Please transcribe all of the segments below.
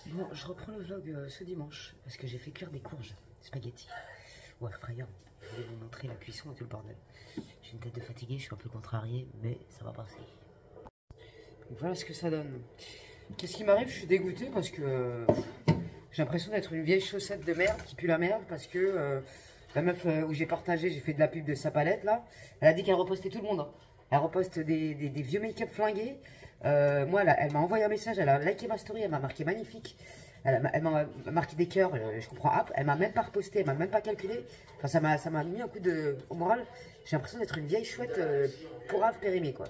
Bon, je reprends le vlog ce dimanche parce que j'ai fait cuire des courges, spaghettis ou air fryer. Je vais vous montrer la cuisson et tout le bordel. J'ai une tête de fatigué, je suis un peu contrarié, mais ça va passer. Donc voilà ce que ça donne. Qu'est-ce qui m'arrive? Je suis dégoûté parce que j'ai l'impression d'être une vieille chaussette de merde qui pue la merde parce que la meuf où j'ai partagé, j'ai fait de la pub de sa palette là, elle a dit qu'elle repostait tout le monde. Hein. Elle reposte des vieux make-up flingués. Moi, elle m'a envoyé un message, elle a liké ma story, elle m'a marqué magnifique. Elle m'a marqué des cœurs, je comprends. Elle m'a même pas reposté, elle m'a même pas calculé. Enfin, ça m'a mis un coup au moral. J'ai l'impression d'être une vieille chouette pourrave périmée, quoi.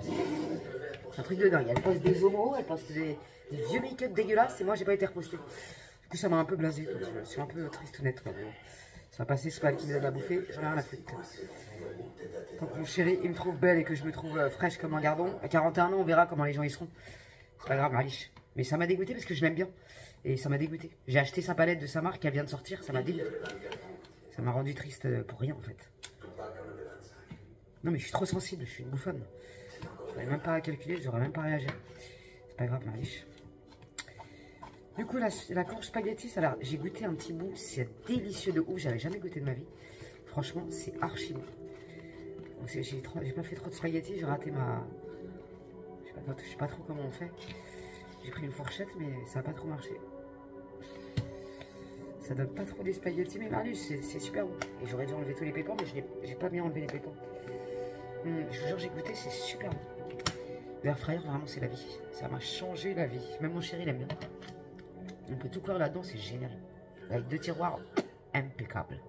C'est un truc de dingue. Elle poste des homos, elle poste des vieux make-up dégueulasses et moi, j'ai pas été reposté. Du coup, ça m'a un peu blasé. Je suis un peu triste ou net, quoi. Ça va passer, c'est pas elle qui me donne à bouffer, j'en ai rien à foutre. Tant que mon chéri, il me trouve belle et que je me trouve fraîche comme un gardon, à 41 ans, on verra comment les gens y seront. C'est pas grave, Maliche. Mais ça m'a dégoûté parce que je l'aime bien. Et ça m'a dégoûté. J'ai acheté sa palette de sa marque, elle vient de sortir, ça m'a dégoûté. Ça m'a rendu triste pour rien, en fait. Non, mais je suis trop sensible, je suis une bouffonne. Je n'aurais même pas à calculer, je n'aurais même pas à réagir. C'est pas grave, Maliche. Du coup, la courge spaghetti, j'ai goûté un petit bout, c'est délicieux de ouf, j'avais jamais goûté de ma vie. Franchement, c'est archi bon. J'ai pas fait trop de spaghetti, j'ai raté ma... Je sais pas trop comment on fait. J'ai pris une fourchette, mais ça n'a pas trop marché. Ça donne pas trop des spaghettis, mais Marlus, c'est super bon. Et j'aurais dû enlever tous les pépins, mais j'ai pas bien enlevé les pépins. Je vous jure, j'ai goûté, c'est super bon. Le air fryer, vraiment, c'est la vie. Ça m'a changé la vie. Même mon chéri l'aime bien. On peut tout cuire là-dedans, c'est génial. Avec 2 tiroirs, impeccable.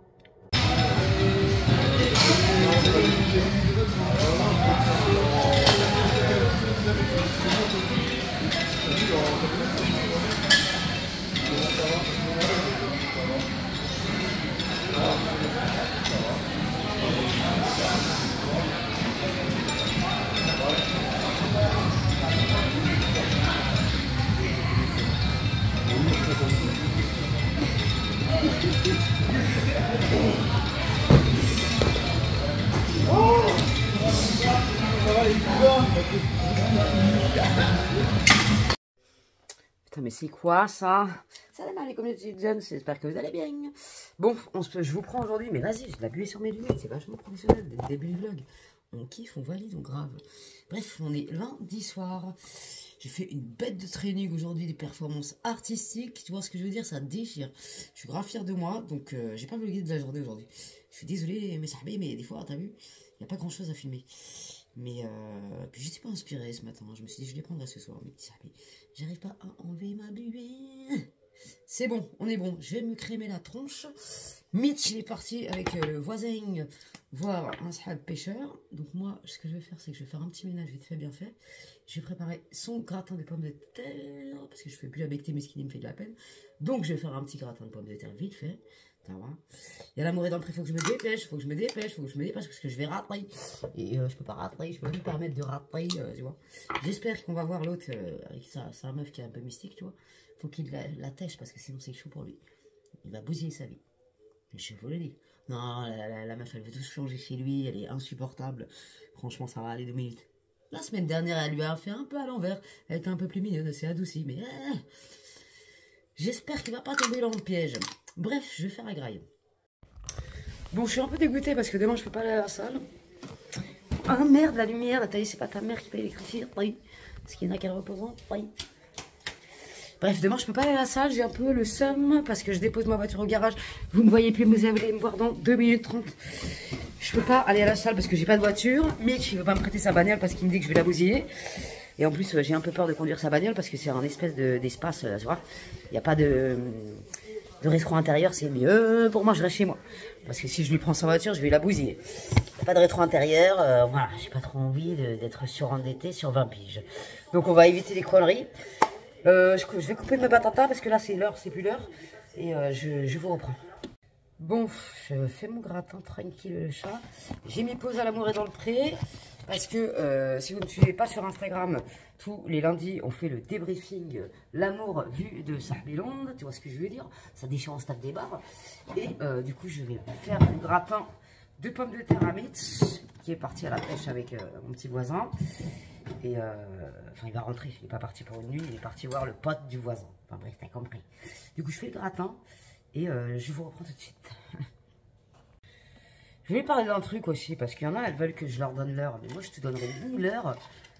Putain, mais c'est quoi ça? Salam alaikum les petites jeunes, j'espère que vous allez bien. Bon, je vous prends aujourd'hui, mais vas-y, j'ai de la buée sur mes lunettes, c'est vachement professionnel dès le début du vlog. On kiffe, on valide, on grave. Bref, on est lundi soir. J'ai fait une bête de training aujourd'hui, des performances artistiques. Tu vois ce que je veux dire? Ça déchire. Je suis grave fier de moi, donc j'ai pas vlogué de la journée aujourd'hui. Je suis désolé, mes sahbés, mais des fois, t'as vu, il n'y a pas grand chose à filmer. Mais puis j'étais pas inspiré ce matin. Je me suis dit, je les prendrai ce soir, mes petits sahbés. J'arrive pas à enlever ma buée. C'est bon, on est bon. Je vais me crémer la tronche. Mitch, il est parti avec le voisin voir un sahab pêcheur. Donc moi, ce que je vais faire, c'est que je vais faire un petit ménage vite fait, bien fait. Je vais préparer son gratin de pommes de terre. Parce que je fais plus la bectée, mais ce qui me fait de la peine. Donc je vais faire un petit gratin de pommes de terre vite fait. Il y a l'amour et dans le prix, il faut que je me dépêche, faut que je me dépêche parce que je vais rater. Et je peux pas rater, je peux pas me permettre de rater, tu vois. J'espère qu'on va voir l'autre avec sa meuf qui est un peu mystique, tu vois. Faut qu'il la tèche parce que sinon c'est chaud pour lui. Il va bousiller sa vie. Je vous le dis. Non, la meuf elle veut tout changer chez lui, elle est insupportable. Franchement, ça va aller 2 minutes. La semaine dernière, elle lui a fait un peu à l'envers. Elle était un peu plus mignonne, elle s'est adoucie, mais j'espère qu'il va pas tomber dans le piège. Bref, je vais faire la graille. Bon, je suis un peu dégoûtée parce que demain, je peux pas aller à la salle. Ah merde, la lumière, t'as dit, c'est pas ta mère qui paye l'électricité. Parce qu'il y en a qu'elle reposant. Bref, demain, je peux pas aller à la salle. J'ai un peu le seum parce que je dépose ma voiture au garage. Vous me voyez plus, vous allez me voir dans 2 minutes 30. Je peux pas aller à la salle parce que j'ai pas de voiture. Mitch, il veut pas me prêter sa bagnole parce qu'il me dit que je vais la bousiller. Et en plus, j'ai un peu peur de conduire sa bagnole parce que c'est un espèce d'espace, tu vois. Il n'y a pas de rétro intérieur, c'est mieux. Pour moi, je reste chez moi. Parce que si je lui prends sa voiture, je vais la bousiller. Il n'y a pas de rétro intérieur. Voilà, j'ai pas trop envie d'être surendetté sur 20 piges. Donc, on va éviter les conneries. Je vais couper mes batatas parce que là, c'est l'heure, c'est plus l'heure. Et je vous reprends. Bon, je fais mon gratin tranquille, le chat. J'ai mis pause à l'amour et dans le pré. Parce que si vous ne me suivez pas sur Instagram, tous les lundis, on fait le débriefing l'amour vu de Sahbilonde. Tu vois ce que je veux dire? Ça déchire en stade des barres. Et du coup, je vais faire un gratin de pommes de terre à Mitch, qui est parti à la pêche avec mon petit voisin. Et enfin, il va rentrer. Il n'est pas parti pour une nuit. Il est parti voir le pote du voisin. Enfin bref, t'as compris. Du coup, je fais le gratin et je vous reprends tout de suite. Je vais parler d'un truc aussi, parce qu'il y en a, elles veulent que je leur donne l'heure. Mais moi, je te donnerai ni l'heure,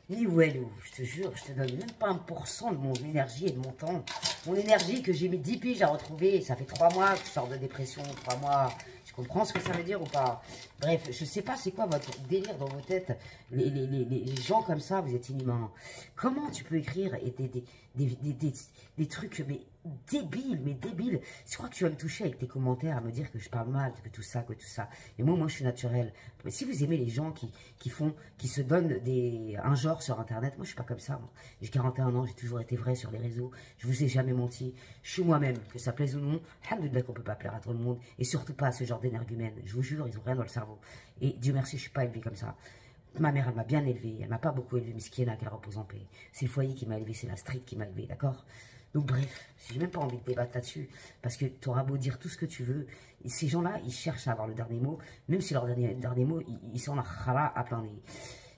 ni Wello. Je te jure, je te donne même pas 1% de mon énergie et de mon temps. Mon énergie que j'ai mis 10 piges à retrouver. Ça fait 3 mois que je sors de dépression, 3 mois. Tu comprends ce que ça veut dire ou pas? Bref, je sais pas c'est quoi votre délire dans vos têtes. Les gens comme ça, vous êtes inhumains. Comment tu peux écrire et des trucs mais débiles. Je crois que tu vas me toucher avec tes commentaires à me dire que je parle mal, que tout ça. Et moi je suis naturel. Mais si vous aimez les gens qui se donnent un genre sur internet, moi je suis pas comme ça. J'ai 41 ans, j'ai toujours été vrai sur les réseaux. Je vous ai jamais menti. Je suis moi-même, que ça plaise ou non. Alhamdoulilah qu'on peut pas plaire à tout le monde. Et surtout pas à ce genre d'énergumènes. Je vous jure, ils ont rien dans le cerveau. Et Dieu merci, je suis pas élevé comme ça. Ma mère, elle m'a bien élevé. Elle m'a pas beaucoup élevé, miskina, qu'elle repose en paix. C'est le foyer qui m'a élevé, c'est la street qui m'a élevé, d'accord? Donc bref, j'ai même pas envie de débattre là-dessus, parce que tu auras beau dire tout ce que tu veux, et ces gens-là, ils cherchent à avoir le dernier mot, même si leur dernier mot, ils sont la khala à plein nez.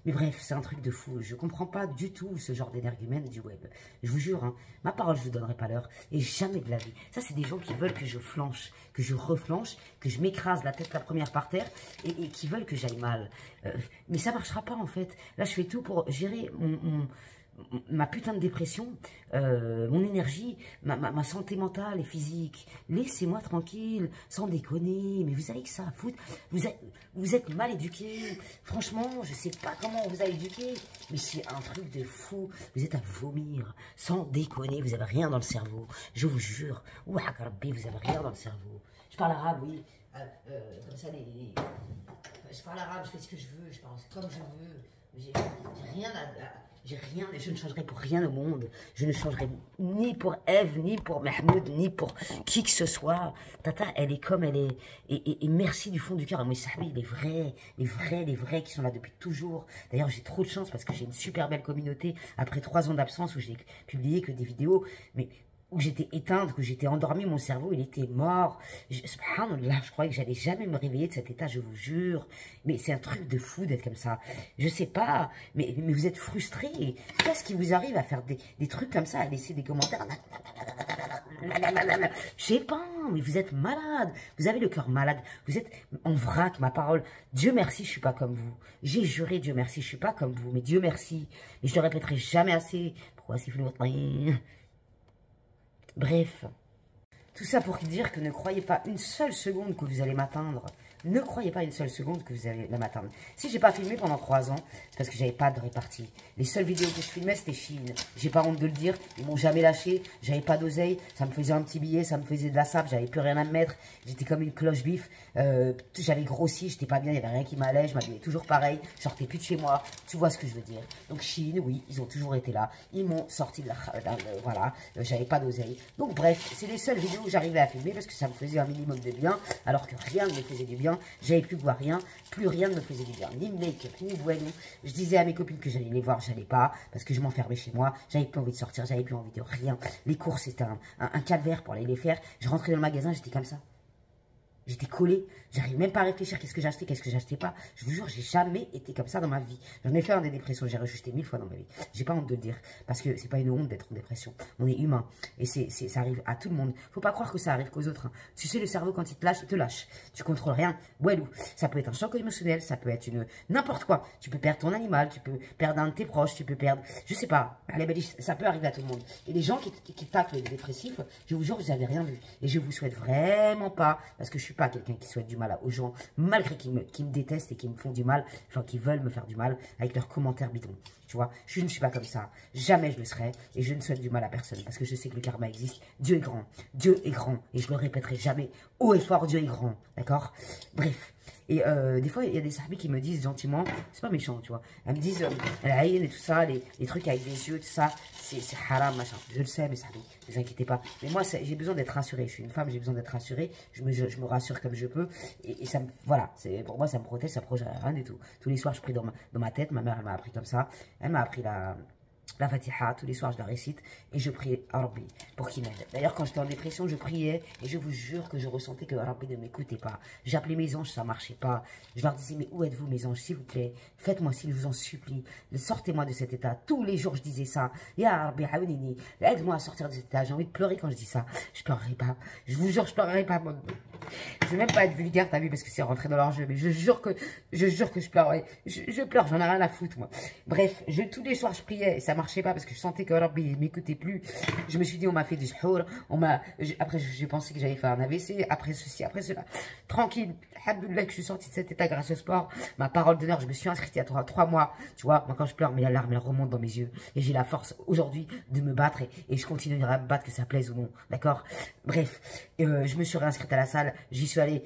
Mais bref, c'est un truc de fou. Je comprends pas du tout ce genre d'énergumène du web. Je vous jure, hein, ma parole, je vous donnerai pas l'heure. Et jamais de la vie. Ça, c'est des gens qui veulent que je flanche, que je reflanche, que je m'écrase la tête la première par terre et qui veulent que j'aille mal. Mais ça marchera pas, en fait. Là, je fais tout pour gérer ma putain de dépression, mon énergie, ma santé mentale et physique. Laissez-moi tranquille, sans déconner. Mais vous avez que ça à foutre. Vous êtes mal éduqués. Franchement, je sais pas comment on vous a éduqué, mais c'est un truc de fou. Vous êtes à vomir, sans déconner. Vous avez rien dans le cerveau. Je vous jure. Ouah, Rabbi, vous avez rien dans le cerveau. Je parle arabe, oui. Comme ça, je parle arabe, je fais ce que je veux, je parle comme je veux. J'ai rien je ne changerai pour rien au monde. Je ne changerai ni pour Eve, ni pour Mahmoud, ni pour qui que ce soit. Tata, elle est comme elle est. Et merci du fond du cœur à Moïse Sahbi, les vrais qui sont là depuis toujours. D'ailleurs, j'ai trop de chance parce que j'ai une super belle communauté après 3 ans d'absence où j'ai publié que des vidéos. Mais où j'étais éteinte, que j'étais endormie, mon cerveau, il était mort. Subhanallah, je croyais que j'allais jamais me réveiller de cet état, je vous jure. Mais c'est un truc de fou d'être comme ça. Je sais pas, mais vous êtes frustrés. Qu'est-ce qui vous arrive à faire des trucs comme ça, à laisser des commentaires? Je sais pas, mais vous êtes malade. Vous avez le cœur malade. Vous êtes en vrac, ma parole. Dieu merci, je suis pas comme vous. J'ai juré, Dieu merci, je suis pas comme vous. Mais Dieu merci. Mais je le répéterai jamais assez. Pourquoi c'est flou? Bref, tout ça pour dire que ne croyez pas une seule seconde que vous allez m'atteindre. Ne croyez pas une seule seconde que vous allez m'atteindre. Si j'ai pas filmé pendant 3 ans, c'est parce que j'avais pas de répartie. Les seules vidéos que je filmais, c'était Chine. J'ai pas honte de le dire, ils m'ont jamais lâché. J'avais pas d'oseille, ça me faisait un petit billet, ça me faisait de la sable, j'avais plus rien à me mettre. J'étais comme une cloche bif. J'avais grossi, j'étais pas bien, il y avait rien qui m'allait, je m'habillais toujours pareil, je sortais plus de chez moi. Tu vois ce que je veux dire. Donc Chine, oui, ils ont toujours été là. Ils m'ont sorti de la... voilà, j'avais pas d'oseille. Donc bref, c'est les seules vidéos où j'arrivais à filmer parce que ça me faisait un minimum de bien, alors que rien ne me faisait du bien. J'avais plus voir rien, plus rien ne me faisait du bien. Ni make-up, ni voilou. Je disais à mes copines que j'allais les voir, j'allais pas, parce que je m'enfermais chez moi. J'avais plus envie de sortir, j'avais plus envie de rien. Les courses, c'était un calvaire pour aller les faire. Je rentrais dans le magasin, j'étais comme ça. J'étais collée, j'arrive même pas à réfléchir qu'est-ce que j'achetais, qu'est-ce que j'achetais pas. Je vous jure, j'ai jamais été comme ça dans ma vie. J'en ai fait un des dépressions, j'ai rejeté 1000 fois dans ma vie. J'ai pas honte de le dire, parce que c'est pas une honte d'être en dépression. On est humain, et ça arrive à tout le monde. Faut pas croire que ça arrive qu'aux autres. Hein. Tu sais, le cerveau, quand il te lâche. Tu contrôles rien. Walou, ça peut être un choc émotionnel, ça peut être n'importe quoi. Tu peux perdre ton animal, tu peux perdre un de tes proches, tu peux perdre, je sais pas. Ça peut arriver à tout le monde. Et les gens qui taclent les dépressifs, je vous jure, vous avez rien vu. Et je vous souhaite vraiment pas, parce que je suis pas quelqu'un qui souhaite du mal aux gens, malgré qu'ils me détestent et qui me font du mal, enfin qui veulent me faire du mal avec leurs commentaires bidons. Tu vois, je ne suis pas comme ça. Jamais je le serai. Et je ne souhaite du mal à personne. Parce que je sais que le karma existe. Dieu est grand. Dieu est grand. Et je le répéterai jamais. Haut et fort, Dieu est grand. D'accord? Bref. Et des fois, il y a des sahbis qui me disent gentiment, c'est pas méchant, tu vois. Elles me disent, la haine et tout ça, les trucs avec des yeux, tout ça, c'est haram, machin. Je le sais, mes sahbis, ne vous inquiétez pas. Mais moi, j'ai besoin d'être rassurée. Je suis une femme, j'ai besoin d'être rassurée. Je me rassure comme je peux. Et ça me, voilà, pour moi, ça me protège, ça protège rien du tout. Tous les soirs, je prie dans ma tête. Ma mère, elle m'a appris comme ça. Elle m'a appris la Fatiha, tous les soirs je la récite et je prie à Rabbi pour qu'il m'aide. D'ailleurs, quand j'étais en dépression, je priais et je vous jure que je ressentais que Rabbi ne m'écoutait pas. J'appelais mes anges, ça ne marchait pas. Je leur disais, mais où êtes-vous mes anges, s'il vous plaît? Faites-moi s'il vous en supplie. Sortez-moi de cet état. Tous les jours, je disais ça. Ya Rabbi, aide-moi à sortir de cet état. J'ai envie de pleurer quand je dis ça. Je pleurerai pas. Je vous jure, je pleurerai pas. Je vais même pas être vulgaire, t'as vu, parce que c'est rentré dans leur jeu. Mais je jure que je pleurerai. Je pleure, j'en ai rien à foutre, moi. Bref, tous les soirs, je priais et ça marchait pas parce que je sentais que Rabbi ne m'écoutait plus. Je me suis dit, on m'a fait du suhour. Après, j'ai pensé que j'allais faire un AVC. Après ceci, après cela. Tranquille. Alhamdoulilah que je suis sortie de cet état grâce au sport. Ma parole d'honneur, je me suis inscrite il y a 3 mois. Tu vois, moi, quand je pleure, mes larmes, elles remontent dans mes yeux. Et j'ai la force aujourd'hui de me battre et je continuerai à me battre, que ça plaise ou non. D'accord? Bref, je me suis réinscrite à la salle. J'y suis allée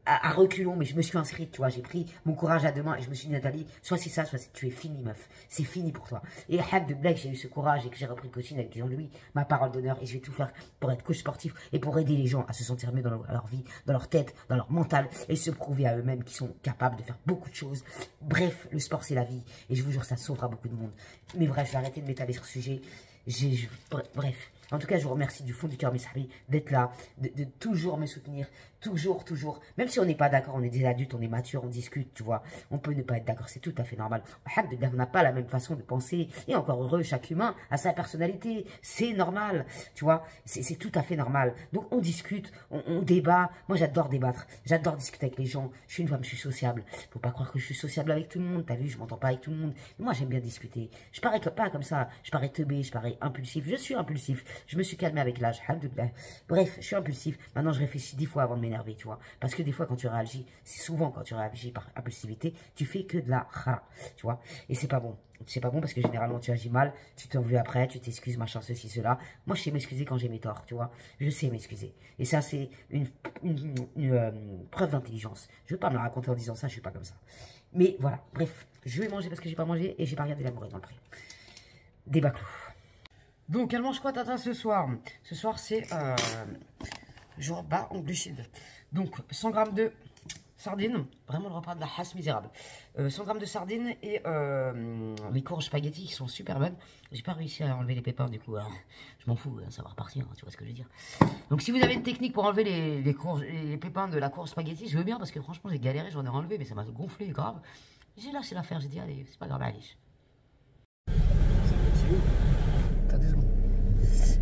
à reculons, mais je me suis inscrite, tu vois. J'ai pris mon courage à deux mains et je me suis dit, Nathalie, soit c'est ça, soit tu es fini, meuf. C'est fini pour toi. Et alhamdoulilah que j'ai eu ce courage et que j'ai repris le coaching avec Jean-Louis, ma parole d'honneur. Et je vais tout faire pour être coach sportif et pour aider les gens à se sentir mieux dans leur vie, dans leur tête, dans leur mental et se prouver à eux-mêmes qu'ils sont capables de faire beaucoup de choses. Bref, le sport, c'est la vie. Et je vous jure, ça sauvera beaucoup de monde. Mais bref, je vais arrêter de m'étaler sur ce sujet. Bref. En tout cas, je vous remercie du fond du cœur, mes sahabis, d'être là, de toujours me soutenir, toujours. Même si on n'est pas d'accord, on est des adultes, on est matures, on discute, tu vois. On peut ne pas être d'accord, c'est tout à fait normal. Alhamdoulilah, on n'a pas la même façon de penser. Et encore heureux, chaque humain a sa personnalité. C'est normal, tu vois. C'est tout à fait normal. Donc, on discute, on débat. Moi, j'adore débattre. J'adore discuter avec les gens. Je suis une femme, je suis sociable. Faut pas croire que je suis sociable avec tout le monde. T'as vu, je m'entends pas avec tout le monde. Mais moi, j'aime bien discuter. Je parais pas comme ça. Je parais teubé, je parais impulsif. Je suis impulsif. Je me suis calmé avec l'âge, alhamdoulilah. Bref, je suis impulsif. Maintenant, je réfléchis 10 fois avant de m'énerver, tu vois. Parce que des fois, quand tu réagis, c'est souvent quand tu réagis par impulsivité, tu fais que de la khara, tu vois. Et c'est pas bon. C'est pas bon parce que généralement, tu agis mal, tu t'en veux après, tu t'excuses, machin, ceci, cela. Moi, je sais m'excuser quand j'ai mes torts, tu vois. Je sais m'excuser. Et ça, c'est une preuve d'intelligence. Je veux pas me la raconter en disant ça, je suis pas comme ça. Mais voilà, bref, je vais manger parce que j'ai pas mangé et j'ai pas regardé l'amour dans le prix. Débat clos. Donc, elle mange quoi, Tata, ce soir? Ce soir, c'est jour bas en glucides. Donc, 100 grammes de sardines. Vraiment le repas de la hasse misérable. 100 grammes de sardines et les courges spaghetti qui sont super bonnes. J'ai pas réussi à enlever les pépins, du coup. Je m'en fous, ça va repartir, hein, tu vois ce que je veux dire. Donc, si vous avez une technique pour enlever les pépins de la courge spaghetti, je veux bien parce que franchement, j'ai galéré, j'en ai enlevé, mais ça m'a gonflé grave. J'ai lâché l'affaire, j'ai dit, allez, c'est pas grave, allez.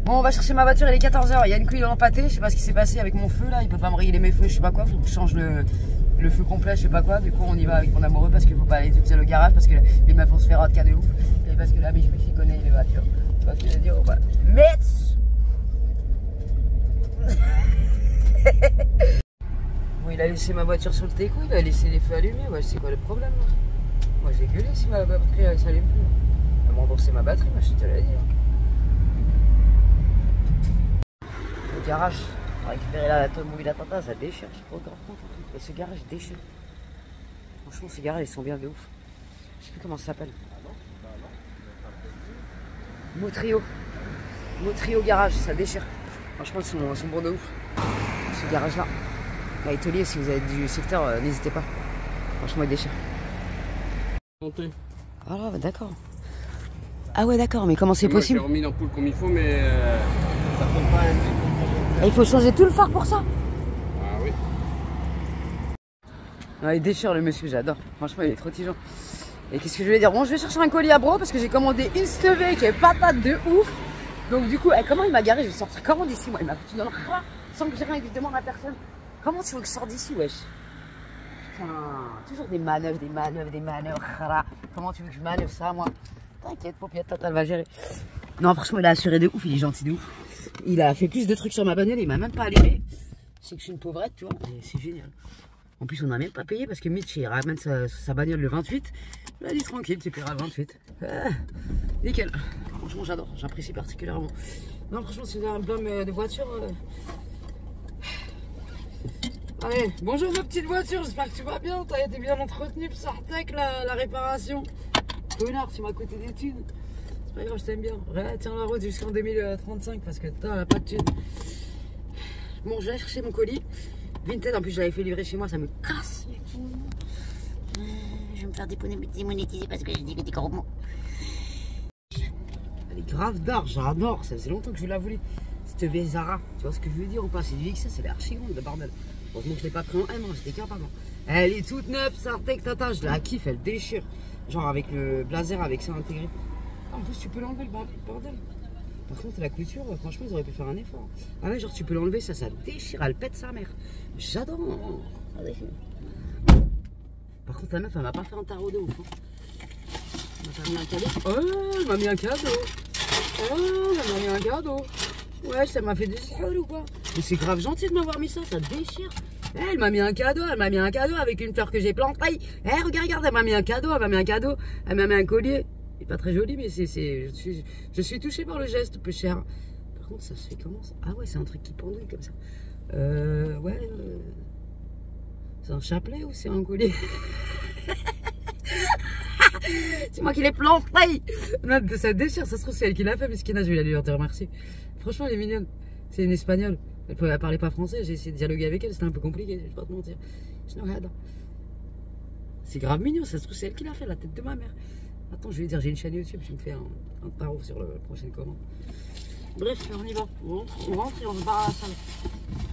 Bon, on va chercher ma voiture, il est 14 h. Il y a une couille dans l'empâté. Je sais pas ce qui s'est passé avec mon feu là. Il peut pas me régler mes feux, je sais pas quoi. Faut que je change le feu complet, je sais pas quoi. Du coup, on y va avec mon amoureux parce qu'il faut pas aller toute seule au garage parce que les meufs vont se faire un cas de ouf. Et parce que là, mais je qui connaît les voitures. Tu vois ce que je veux dire ou pas? Metz. Bon, il a laissé ma voiture sur le téco, il a laissé les feux allumés. Ouais, c'est quoi le problème là? Moi, j'ai gueulé si ma batterie elle s'allume plus. Elle m'a remboursé ma batterie, je te l'ai dit. Le garage, on va récupérer la automobile à Tata, ça déchire, je suis pas encore compte. Et ce garage déchire. Franchement, ces garages ils sont bien de ouf. Je sais plus comment ça s'appelle. Motrio garage, ça déchire. Franchement, ils sont bons de ouf. Ce garage là. L'atelier, si vous avez du secteur, n'hésitez pas. Franchement, il déchire. Ah là, d'accord. Ah ouais, d'accord, mais comment c'est possible? J'ai remis l'ampoule comme il faut, mais ça tombe pas. Et il faut changer tout le phare pour ça? Ah oui. Ah, il déchire le monsieur, j'adore. Franchement, il est trop tigeant. Et qu'est-ce que je vais dire? Bon, je vais chercher un colis à bro parce que j'ai commandé une stevée qui est patate de ouf. Donc du coup, comment il m'a garé? Je vais sortir comment d'ici? Moi, il m'a foutu dans le rat sans que j'ai rien et que je demande à personne. Comment tu veux que je sorte d'ici, wesh? Putain, toujours des manœuvres. Comment tu veux que je manœuvre ça, moi? T'inquiète, paupiette, Tata, elle va gérer. Non, franchement, il a assuré de ouf, il est gentil de ouf. Il a fait plus de trucs sur ma bagnole, il m'a même pas allumé. C'est que je suis une pauvrette, tu vois, c'est génial. En plus, on n'a même pas payé parce que Mitch, il ramène sa bagnole le 28. Il a dit tranquille, tu paieras le 28. Nickel. Franchement, j'adore, j'apprécie particulièrement. Non, franchement, si vous avez un problème de voiture. Allez, bonjour ma petite voiture, j'espère que tu vas bien. T'as été bien entretenu pour Sartec, la réparation. Connard, tu m'as coûté des thunes. C'est pas grave, je t'aime bien. Tiens la route jusqu'en 2035 parce que t'as pas de thunes. Bon, je vais aller chercher mon colis. Vinted, en plus, je l'avais fait livrer chez moi, ça me casse les couilles. Je vais me faire démonétiser parce que j'ai dit que t'es gros mots. Elle est grave d'art, j'adore. Ça faisait longtemps que je la voulais. Cette vieille Zara. Tu vois ce que je veux dire ou pas? C'est du XS, elle est archi grande, le bordel. Heureusement que je l'ai pas pris en M, hein, j'étais capable. Elle est toute neuve, Sartec Tata. Je la kiffe, elle déchire. Genre avec le blazer, avec ça intégré. Ah, en plus, tu peux l'enlever, le bordel. Par contre, la couture, franchement, ils auraient pu faire un effort. Ah ouais, genre, tu peux l'enlever, ça déchire, elle pète sa mère. J'adore. Par contre, la meuf, elle m'a pas fait un tarot de ouf. Hein. Elle m'a pas mis un cadeau. Oh, elle m'a mis un cadeau. Oh, elle m'a mis un cadeau. Ouais, ça m'a fait des schoules ou quoi? Mais c'est grave gentil de m'avoir mis ça, ça déchire. Elle m'a mis un cadeau, avec une fleur que j'ai plantée. Regarde, elle m'a mis un cadeau, elle m'a mis un collier. Il est pas très joli, mais je suis touchée par le geste, peu cher. Par contre, ça se fait comment ça? Ah ouais, c'est un truc qui pendouille comme ça. Ouais. C'est un chapelet ou c'est un collier? C'est moi qui l'ai planté. Non, ça déchire, ça se trouve c'est elle qui l'a fait, Miskina, je vais aller te remercier. Franchement, elle est mignonne. C'est une espagnole. Elle parlait pas français, j'ai essayé de dialoguer avec elle, c'était un peu compliqué, je vais pas te mentir. C'est grave mignon, ça se trouve c'est elle qui l'a fait, la tête de ma mère. Attends, je vais lui dire, j'ai une chaîne YouTube, je me fais un tarot sur la prochaine commande. Bref, on y va. On rentre et on se barre à la salle.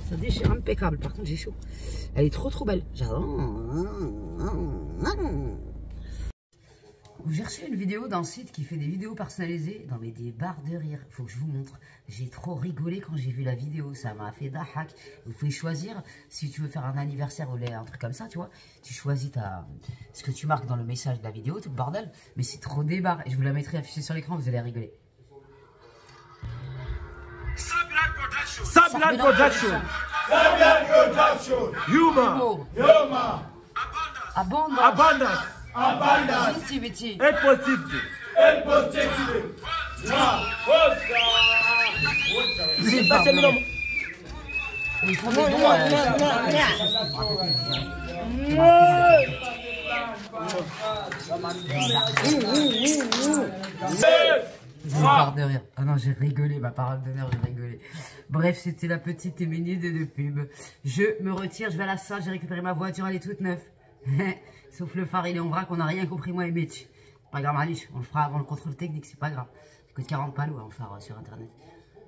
Ça déchire impeccable, par contre j'ai chaud. Elle est trop belle. J'adore. J'ai reçu une vidéo d'un site qui fait des vidéos personnalisées. Non mais des barres de rire, faut que je vous montre. J'ai trop rigolé quand j'ai vu la vidéo, ça m'a fait dahak. Vous pouvez choisir, si tu veux faire un anniversaire ou un truc comme ça, tu vois. Tu choisis ce que tu marques dans le message de la vidéo, tout le bordel. Mais c'est trop des barres, et je vous la mettrai affichée sur l'écran, vous allez rigoler. Sablan Production. Humor. Abundance. Positivity. Et positivity. C'est pas celui-là. Ils font des dons. De rire. Ah non, j'ai rigolé, ma parole d'honneur, j'ai rigolé. Bref, c'était la petite minute de pub. Je me retire, je vais à la salle, j'ai récupéré ma voiture, elle est toute neuve. Sauf le phare, il est en vrac, on n'a rien compris, moi et Mitch. Pas grave, Alice, on le fera avant le contrôle technique, c'est pas grave. Ça coûte 40 palos, on le fera sur internet.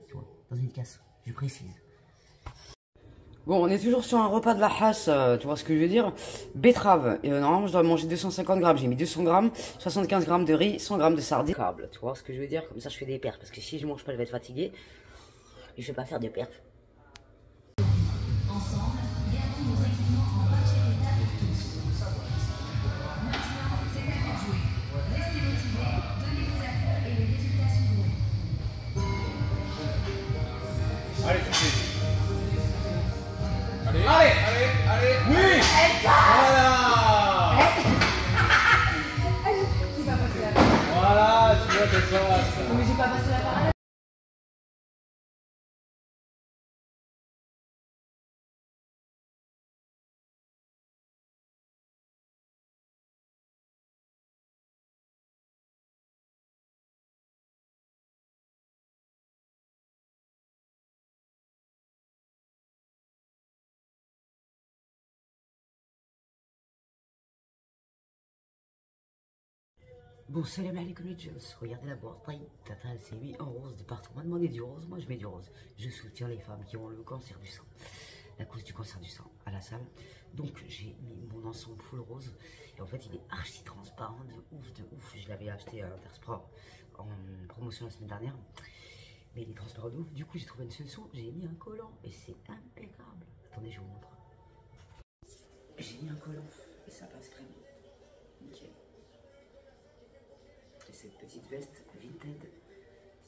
Tu vois, dans une casse, je précise. Bon, on est toujours sur un repas de la hasse, tu vois ce que je veux dire. Betterave, normalement je dois manger 250 grammes, j'ai mis 200 grammes, 75 grammes de riz, 100 grammes de sardines. Tu vois ce que je veux dire, comme ça je fais des perfs, parce que si je mange pas je vais être fatigué. Et je vais pas faire de perfs. Ensemble, gardons nos équipements en première étape pour tous. Maintenant, c'est à vous de jouer. Restez motivés, donnez-vous à fond et les résultats suivront. Allez, tout de suite. Allez. Oui. Voilà. Tu vois tes choses. Mais j'ai pas passé la parole. Bon, salam alaikum les jeunes, regardez la boîte, Tata elle s'est mis en rose de partout. On m'a demandé du rose, moi je mets du rose. Je soutiens les femmes qui ont le cancer du sein, la cause du cancer du sein à la salle. Donc j'ai mis mon ensemble full rose. Et en fait il est archi transparent, de ouf. Je l'avais acheté à Intersport en promotion la semaine dernière. Mais il est transparent de ouf. Du coup j'ai trouvé une solution, j'ai mis un collant et c'est impeccable. Attendez, je vous montre. J'ai mis un collant et ça passe crème. Nickel. Et cette petite veste Vinted,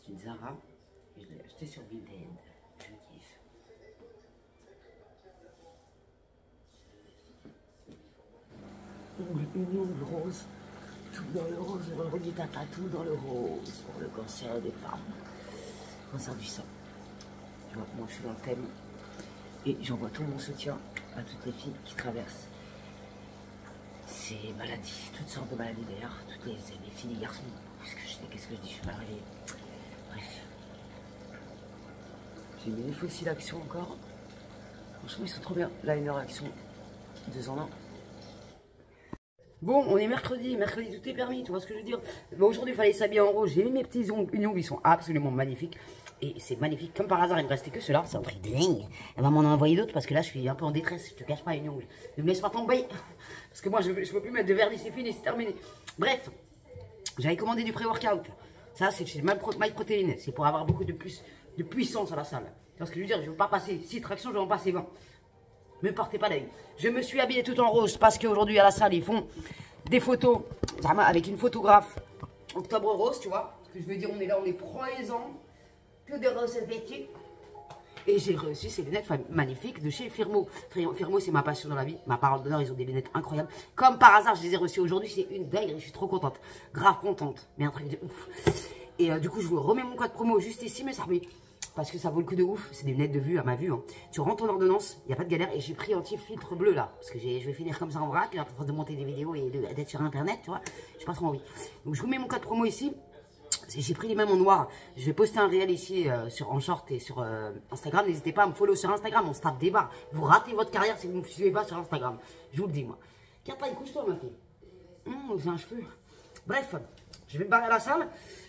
c'est une Zara, et je l'ai achetée sur Vinted, je kiffe. Union rose, tout dans le rose, redis Tata, tout dans le rose, pour le cancer des femmes, cancer du sein. Tu vois, moi je suis dans le thème, et j'envoie tout mon soutien à toutes les filles qui traversent ces maladies, toutes sortes de maladies d'ailleurs, toutes les filles, les garçons, qu'est-ce que je dis, je suis pas réveillé. Bref. J'ai mis des fossiles action encore. Franchement, ils sont trop bien. Là, une heure action, 2 en 1. Bon, on est mercredi tout est permis, tu vois ce que je veux dire. Bon, aujourd'hui, il fallait s'habiller en rose. J'ai mis mes petits ongles, ils sont absolument magnifiques. Et c'est magnifique, comme par hasard, il me restait que ceux-là. C'est un truc dingue. Elle va m'en envoyer d'autres parce que là, je suis un peu en détresse. Je te cache pas, une ongle. Ne me laisse pas tomber. Parce que moi, je peux plus mettre de vernis, c'est fini, c'est terminé. Bref, j'avais commandé du pré-workout. Ça, c'est chez MyProtein. C'est pour avoir beaucoup de puissance à la salle. Tu vois ce que je veux dire? Je ne veux pas passer 6 tractions, je vais en passer 20. Ne me portez pas d'œil. Je me suis habillé tout en rose parce qu'aujourd'hui à la salle, ils font des photos avec une photographe. Octobre rose, tu vois. Ce que je veux dire, on est là, on est présents. Que de roses vêtues. Et j'ai reçu ces lunettes magnifiques de chez Firmo. Firmo, c'est ma passion dans la vie. Ma parole d'honneur, ils ont des lunettes incroyables. Comme par hasard, je les ai reçues aujourd'hui. C'est une dinguerie. Je suis trop contente. Grave contente. Mais un truc de ouf. Et du coup, je vous remets mon code promo juste ici, mes amis. Parce que ça vaut le coup de ouf. C'est des lunettes de vue à ma vue. Hein. Tu rentres en ordonnance, il n'y a pas de galère. Et j'ai pris un petit filtre bleu là. Parce que je vais finir comme ça en vrac. À force de monter des vidéos et d'être sur internet, tu vois. J'ai pas trop envie. Donc, je vous mets mon code promo ici. J'ai pris les mêmes en noir. Je vais poster un réel ici en short et sur Instagram. N'hésitez pas à me follow sur Instagram. On se tape des barres. Vous ratez votre carrière si vous ne me suivez pas sur Instagram. Je vous le dis, moi. Catherine, couche-toi, ma fille. J'ai un cheveu. Bref, je vais me barrer à la salle.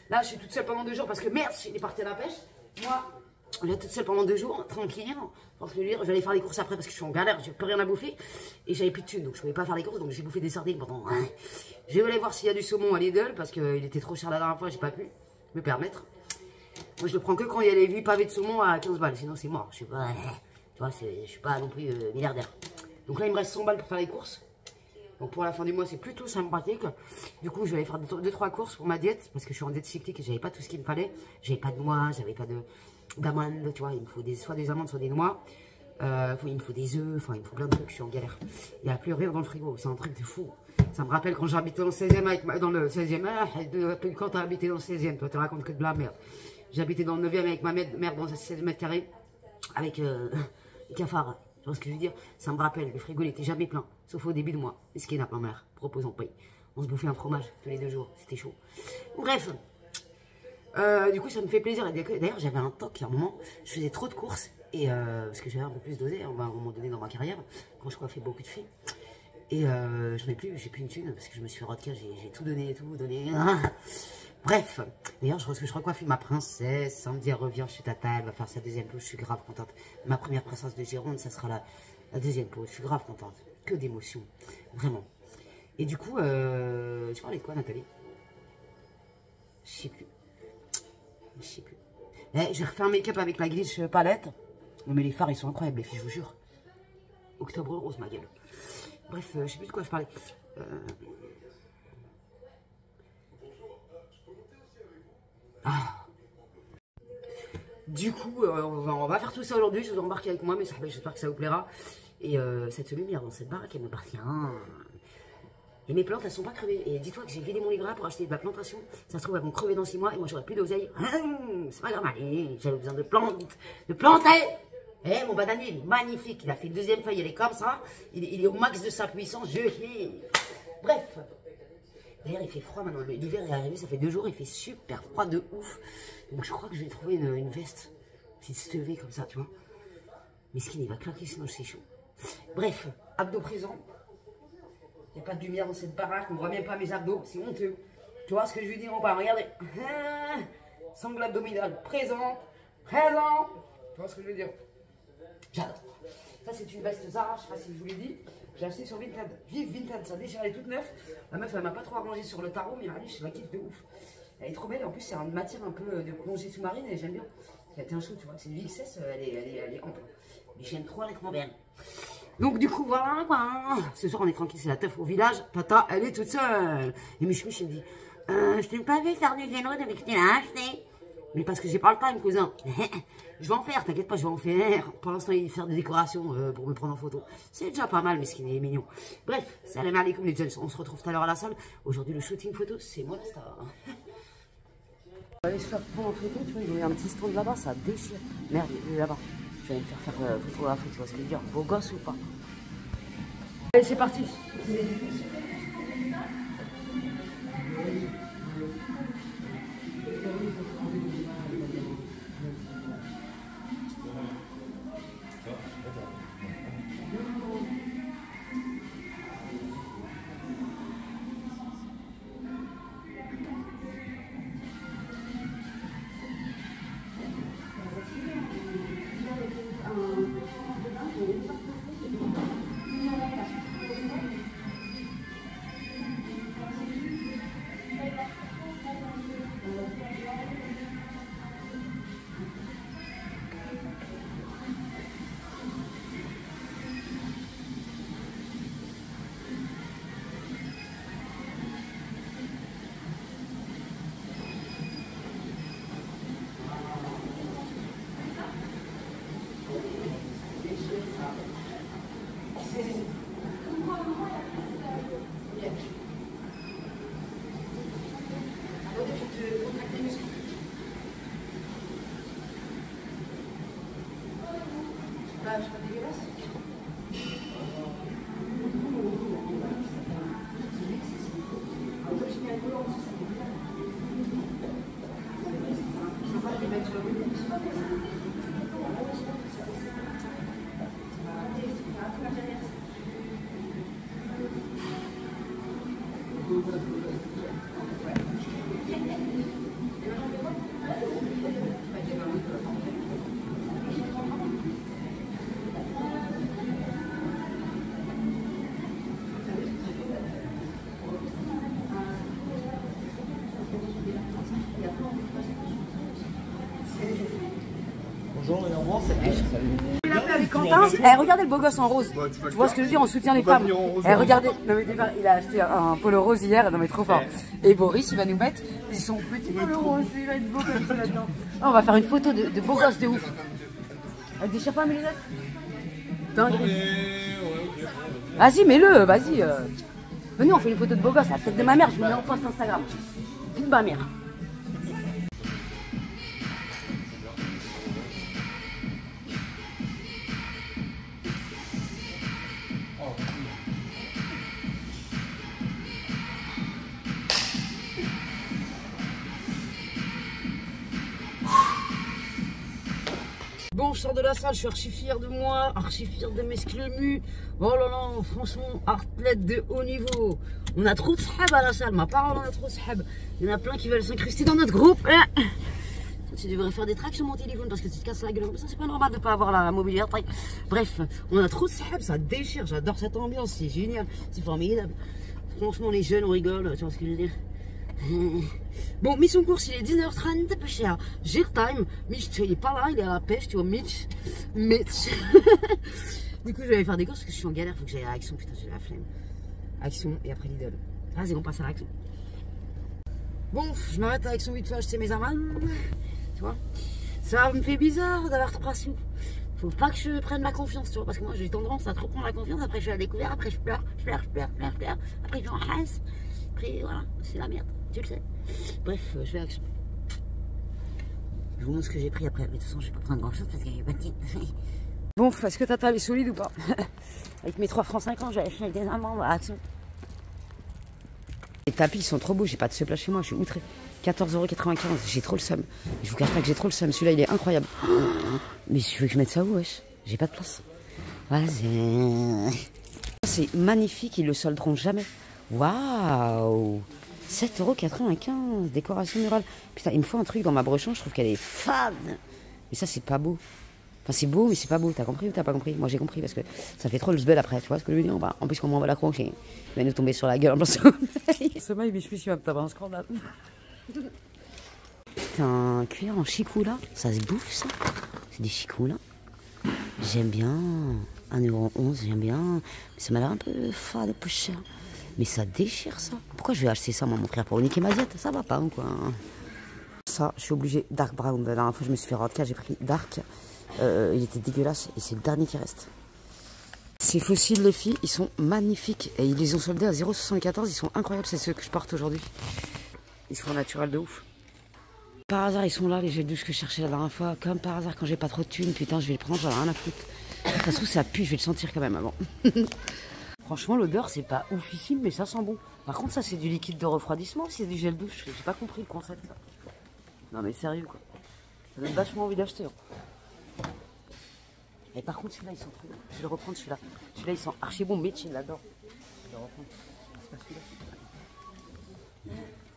Là, je suis toute seule pendant 2 jours parce que merde, il est parti à la pêche. Moi, je vais toute seule pendant 2 jours, tranquille. Je vais aller faire les courses après parce que je suis en galère. J'ai plus rien à bouffer. Et j'avais plus de thunes. Donc, je ne pouvais pas faire les courses. Donc, j'ai bouffé des sardines pendant. Je vais aller voir s'il y a du saumon à Lidl parce qu'il était trop cher la dernière fois. J'ai pas pu me permettre. Moi, je le prends que quand il y a les 8 pavés de saumon à 15 balles. Sinon, c'est mort. Je suis pas. Tu vois, je suis pas non plus milliardaire. Donc là, il me reste 100 balles pour faire les courses. Donc pour la fin du mois, c'est plutôt sympathique. Du coup, je vais aller faire 2-3 courses pour ma diète. Parce que je suis en diète cyclique et j'avais pas tout ce qu'il me fallait. J'avais pas de noix, j'avais pas d'amandes. Tu vois, il me faut soit des amandes, soit des noix. Il me faut des œufs. Enfin, il me faut plein de trucs. Je suis en galère. Il n'y a plus rien dans le frigo. C'est un truc de fou. Ça me rappelle quand j'habitais dans le 16e dans le 16e. Quand t'as habité dans le 16e, toi, tu racontes que de la merde. J'habitais dans le 9e avec ma mère dans un 16 mètres carrés. Avec des cafards. Tu vois ce que je veux dire? Ça me rappelle, le frigo n'était jamais plein, sauf au début de mois. Et ce qui est là, ma mère, propose en paye. On se bouffait un fromage tous les 2 jours, c'était chaud. Bref, du coup, ça me fait plaisir. D'ailleurs, j'avais un toc à un moment, je faisais trop de courses, et parce que j'avais un peu plus dosé à un moment donné dans ma carrière, quand je coiffais beaucoup de filles. Et j'en ai plus, j'ai plus une thune, parce que je me suis rodé, j'ai tout donné, Bref, d'ailleurs, je recoiffe ma princesse. Samedi, elle revient chez Tata, elle va faire sa 2e pause. Je suis grave contente. Ma première princesse de Gironde, ça sera la 2e pause. Je suis grave contente. Que d'émotion. Vraiment. Et du coup, tu parlais de quoi, Nathalie? Je sais plus. J'ai refait un make-up avec la glitch palette. Non, mais les fards, ils sont incroyables, les filles, je vous jure. Octobre rose, ma gueule. Bref, je sais plus de quoi je parlais. Du coup, on va faire tout ça aujourd'hui. Je vous embarque avec moi, mais j'espère que ça vous plaira. Et cette lumière dans cette baraque, elle m'appartient. Et mes plantes, elles sont pas crevées. Et dis-toi que j'ai vidé mon livret pour acheter de la plantation. Ça se trouve, elles vont crever dans 6 mois et moi, j'aurai plus d'oseille. C'est pas grave, allez, j'avais besoin de planter. Eh, mon bananier, il est magnifique. Il a fait une 2e feuille, elle est comme ça. Il est au max de sa puissance. Je l'ai. Bref. D'ailleurs, il fait froid maintenant. L'hiver est arrivé, ça fait 2 jours. Il fait super froid de ouf. Donc, je crois que je vais trouver une veste. Petite stevée comme ça, tu vois. Mais skin, il va claquer sinon c'est chaud. Bref, abdos présents. Il n'y a pas de lumière dans cette baraque. On ne voit même pas mes abdos. C'est honteux. Tu vois ce que je veux dire? On va regarder. Sangle abdominale présent. Tu vois ce que je veux dire? J'adore. Ça, c'est une veste Zara. Je sais pas si je vous l'ai dit. J'ai acheté sur Vinted. Vive Vinted. Ça déchire, elle est toute neuve. La meuf, elle m'a pas trop arrangé sur le tarot. Mais allez, je la kiffe de ouf. Elle est trop belle. En plus, c'est une matière un peu de plongée sous-marine. Et j'aime bien. Elle a été un show, tu vois. C'est une VXS. Elle est ample. Mais j'aime trop, elle est trop belle. Donc du coup voilà quoi. Ce soir on est tranquille, c'est la teuf au village. Tata elle est toute seule. Et Mich me dit je t'ai pas vu faire du vélo depuis que tu l'as acheté. Mais parce que j'ai pas le time cousin. Je vais en faire, t'inquiète pas, je vais en faire. Pour l'instant il va faire des décorations pour me prendre en photo. C'est déjà pas mal mais ce qui est mignon. Bref, salam alaikum les jeunes. On se retrouve tout à l'heure à la salle. Aujourd'hui le shooting photo c'est moi la star. On va aller se faire prendre en photo, tu vois, il y a un petit stand là-bas, ça déchire. Merde, il est là-bas. Je vais aller me faire photographier, tu vois ce que je veux dire. Beau gosse ou pas? Allez, c'est parti. Bonjour, et au revoir, ça pêche. Quentin, eh, regardez le beau gosse en rose. Ouais, tu vois ce que je veux dire, on soutient les femmes. Eh, regardez, non, mais il a acheté un polo rose hier, non mais trop fort. Et Boris, il va nous mettre son petit polo rose, il va être beau comme ça là-dedans. Oh, on va faire une photo de beau gosse de ouf. Elle déchire pas mes lunettes. Vas-y, mets-le, vas-y. Venez, on fait une photo de beau gosse, la tête de ma mère, je me mets en post Instagram. Toute ma mère. Bon, je sors de la salle, je suis archi fier de moi, archi fier de mes muscles. Oh là là, franchement, athlète de haut niveau. On a trop de sahab à la salle, ma parole, on a trop de sahab. Il y en a plein qui veulent s'incruster dans notre groupe. Tu devrais faire des tracks sur mon téléphone parce que tu te casses la gueule. Ça, c'est pas normal de pas avoir la mobilière. Bref, on a trop de sahab, ça déchire. J'adore cette ambiance, c'est génial, c'est formidable. Franchement, les jeunes, on rigole, tu vois ce que je veux dire. Bon, mission course, il est 10h30, peu cher. J'ai le time. Mitch, il est pas là, il est à la pêche, tu vois, Mitch. Du coup, je vais aller faire des courses parce que je suis en galère, faut que j'aille à Action, putain, j'ai la flemme. Action et après Lidl. Vas-y, on passe à l'Action. Bon, je m'arrête à Action vite fait acheter mes amendes. Tu vois, ça me fait bizarre d'avoir 3 sous. Faut pas que je prenne ma confiance, tu vois, parce que moi j'ai tendance à trop prendre la confiance. Après, je fais la découverte, après, je pleure. Après, je reste. Après, voilà, c'est la merde. Tu le sais. Bref, je vais à Action. Je vous montre ce que j'ai pris après. Mais de toute façon, je vais pas prendre grand chose parce qu'il y a pas de... Bon, est-ce que Tata est solide ou pas? Avec mes 3 francs 50, j'ai acheté des amandes à Action. Les tapis ils sont trop beaux, j'ai pas de ce plat chez moi, je suis outré. 14,95 €, j'ai trop le seum. Je vous cache pas que j'ai trop le seum, celui-là il est incroyable. Mais je veux que je mette ça où, wesh? J'ai pas de place. Vas-y. C'est magnifique, ils le solderont jamais. Waouh! 7,95 €, décoration murale. Putain, il me faut un truc dans ma brochon, je trouve qu'elle est fade. Mais ça, c'est pas beau. Enfin, c'est beau, mais c'est pas beau. T'as compris ou t'as pas compris? Moi, j'ai compris parce que ça fait trop le sbel après. Tu vois ce que je veux dire? En plus, comment on va l'accrocher? Il va nous tomber sur la gueule en plein sommeil. Sommeil, mais je suis sûr que t'as pas un scandale. Putain, un cuir en chicoula. Ça se bouffe, ça? C'est des chicoulas. J'aime bien. 1,11 €, j'aime bien. Mais ça m'a l'air un peu fade, un peu cher. Mais ça déchire, ça. Pourquoi je vais acheter ça, moi, mon frère, pour niquer ma diète? Ça va pas, ou quoi? Ça, je suis obligé. Dark brown. La dernière fois, je me suis fait rodka, j'ai pris dark. Il était dégueulasse et c'est le dernier qui reste. Ces fossiles, les filles, ils sont magnifiques. Et ils les ont soldés à 0,74 €. Ils sont incroyables, c'est ceux que je porte aujourd'hui. Ils sont naturels de ouf. Par hasard, ils sont là, les gels douche que je cherchais la dernière fois. Comme par hasard, quand j'ai pas trop de thunes, putain, je vais les prendre, j'en ai rien à foutre. Ça se trouve, ça pue, je vais le sentir quand même avant. Franchement, l'odeur, c'est pas oufissime, mais ça sent bon. Par contre, ça, c'est du liquide de refroidissement, c'est du gel douche. J'ai pas compris le concept. Non, mais sérieux, quoi. Ça donne vachement envie d'acheter. Hein. Et par contre, celui-là, ils sont trop bons. Je vais le reprendre, celui-là. Celui-là, ils sont archi bons. Mitch, il l'adore. Je vais le reprendre. C'est pas celui-là.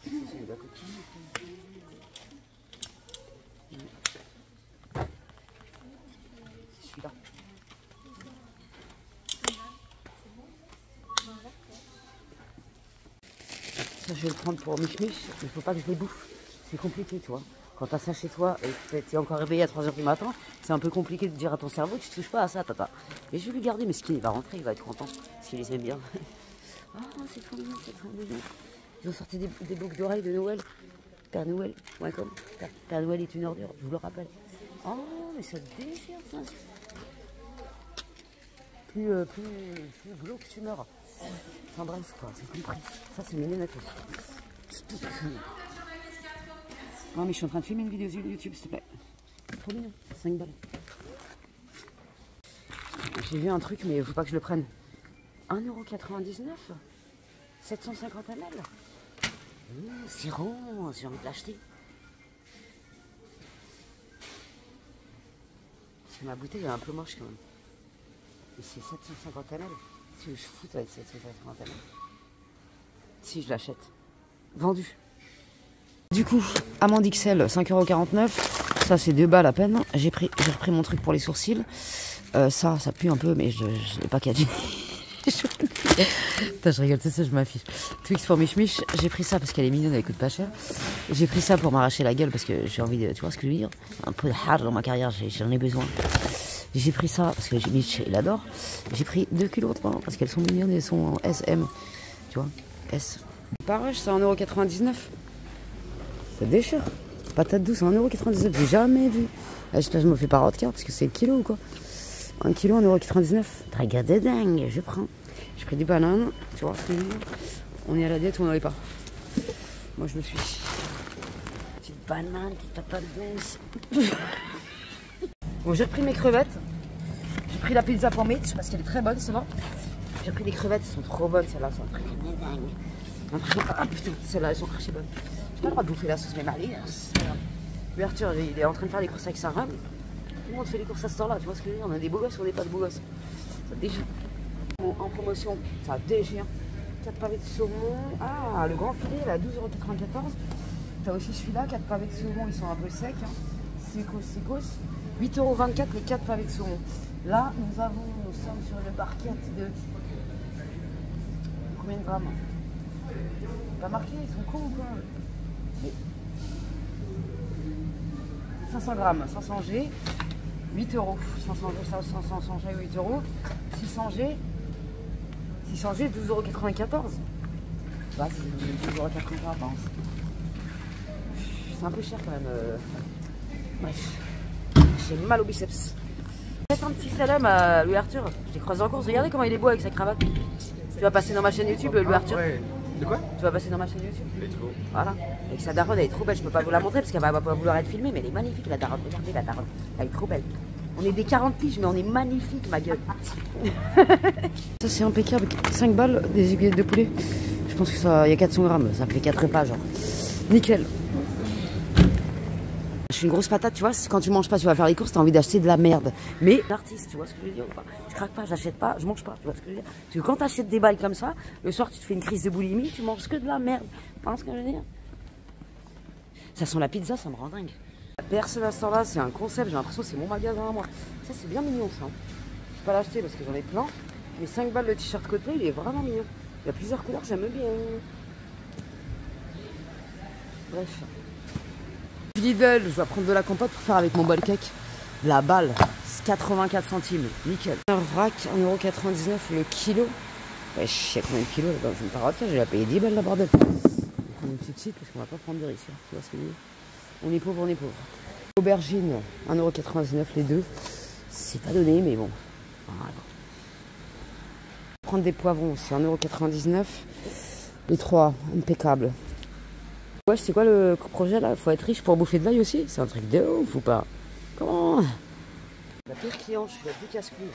C'est celui d'à côté. C'est celui-là. Ça, je vais le prendre pour Mich. Il faut pas que je les bouffe. C'est compliqué, tu vois. Quand t'as ça chez toi et que t'es encore réveillé à 3 h du matin, c'est un peu compliqué de dire à ton cerveau, tu touches pas à ça, tata. Et je vais lui garder, mais il va rentrer, il va être content, parce qu'il les aime bien. Ah, c'est trop mignon, c'est trop mignon. Ils ont sorti des boucles d'oreilles de Noël. Père Noël, comme. Père Noël est une ordure, je vous le rappelle. Oh, mais ça déchire, ça. Plus glauque que tu meurs. Enfin bref, quoi, c'est compris. Ça, c'est mes lunettes aussi. Non mais je suis en train de filmer une vidéo sur YouTube, s'il te plaît. Trop mignon, 5 balles. J'ai vu un truc, mais il faut pas que je le prenne. 1,99 €. 750 ml. C'est rond, j'ai envie de l'acheter. Parce que ma bouteille est un peu moche quand même. Et c'est 750 ml. Si je fous avec 750 ml. Si je l'achète. Vendu. Du coup, amande XL, 5,49 €. Ça, c'est 2 balles à peine. J'ai repris mon truc pour les sourcils. Ça pue un peu, mais je l'ai pas cadué. Putain, je rigole, c'est ça, je m'affiche. Twix pour Mich. J'ai pris ça parce qu'elle est mignonne, elle coûte pas cher. J'ai pris ça pour m'arracher la gueule parce que j'ai envie de. Tu vois ce que je veux dire? Un peu de hard dans ma carrière, j'en ai besoin. J'ai pris ça parce que Mich, il adore. J'ai pris 2 kilos parce qu'elles sont mignonnes et elles sont en SM. Tu vois? S. Pareil, c'est 1,99 €. Ça déchire. Patate douce, 1,99 €. J'ai jamais vu. J'espère que je me fais pas car parce que c'est le kilo ou quoi. 1 kilo, 1,99 €. Regarde de dingue, je prends. J'ai pris des bananes, tu vois. On est à la diète ou on n'en est pas. Moi, je me suis. Petite banane, petite patate douce. Bon, j'ai repris mes crevettes. J'ai pris la pizza pour Mitch parce qu'elle est très bonne, celle-là. J'ai pris des crevettes, elles sont trop bonnes, celles-là. C'est un truc de dingue. Ah putain, celles-là, elles sont archi bonnes. J'ai pas le droit de bouffer la sauce, mais Marie, lui, Arthur, il est en train de faire les courses avec sa rame. Tout le monde fait les courses à ce temps-là, tu vois ce que je veux dire? On a des beaux gosses ou on n'est pas de beaux gosses. Ça déchire. En promotion, ça déchire. 4 pavés de saumon. Ah, le grand filet, là, 12,94 €. T'as aussi celui-là, 4 pavés de saumon, ils sont un peu secs. Hein. Sécos. 8,24 € les 4 pavés de saumon. Là, nous sommes sur le barquette de. Combien de grammes? Pas marqué, ils sont cons ou quoi? 500 grammes, 500 G, 8 €. 500 G, 8 €. 600 G, 12,94 €. Bah, c'est 12,94 €, c'est un peu cher quand même. Bref, j'ai mal au biceps. Faites un petit salam à Louis Arthur. Je l'ai croisé en course. Regardez comment il est beau avec sa cravate. Tu vas passer dans ma chaîne YouTube, Louis Arthur. Ouais. De quoi? Tu vas passer dans ma chaîne YouTube. Let's go. Voilà. Avec sa daronne, elle est trop belle. Je peux pas vous la montrer parce qu'elle va pas vouloir être filmée, mais elle est magnifique la daronne. Regardez la daronne. Elle est trop belle. On est des 40 piges, mais on est magnifique, ma gueule. Ça, c'est impeccable. 5 balles des aiguillettes de poulet. Je pense que ça, il y a 400 grammes. Ça fait 4 repas, genre. Nickel. Je suis une grosse patate, tu vois. Quand tu manges pas, tu vas faire les courses, t'as envie d'acheter de la merde. Mais l'artiste, tu vois ce que je veux dire ou pas? Je craque pas, j'achète pas, je mange pas, tu vois ce que je veux dire? Parce que quand t'achètes des balles comme ça, le soir, tu te fais une crise de boulimie, tu manges que de la merde. Tu vois ce que je veux dire? Ça sent la pizza, ça me rend dingue. Personne à ce temps-là, c'est un concept, j'ai l'impression que c'est mon magasin à moi. Ça, c'est bien mignon, ça. Je vais pas l'acheter parce que j'en ai plein. Mais 5 balles le t-shirt côté, il est vraiment mignon. Il y a plusieurs couleurs, j'aime bien. Bref. Lidl, je vais prendre de la compote pour faire avec mon bol cake. La balle, 84 centimes, nickel. Un vrac, 1,99 € le kilo. Ouais, je sais combien de kilos là-bas, je me parle de ça, j'ai payé 10 balles la bordel. On prend une petite parce qu'on va pas prendre de risques, tu vois ce que je veux dire? On est pauvre, on est pauvre. Aubergine, 1,99 € les deux. C'est pas donné, mais bon. Voilà. Prendre des poivrons, c'est 1,99 €. Les trois, impeccable. Ouais, c'est quoi le projet là? Faut être riche pour bouffer de l'ail aussi? C'est un truc de ouf ou pas? Comment? La pire client, je suis la plus casse-couille.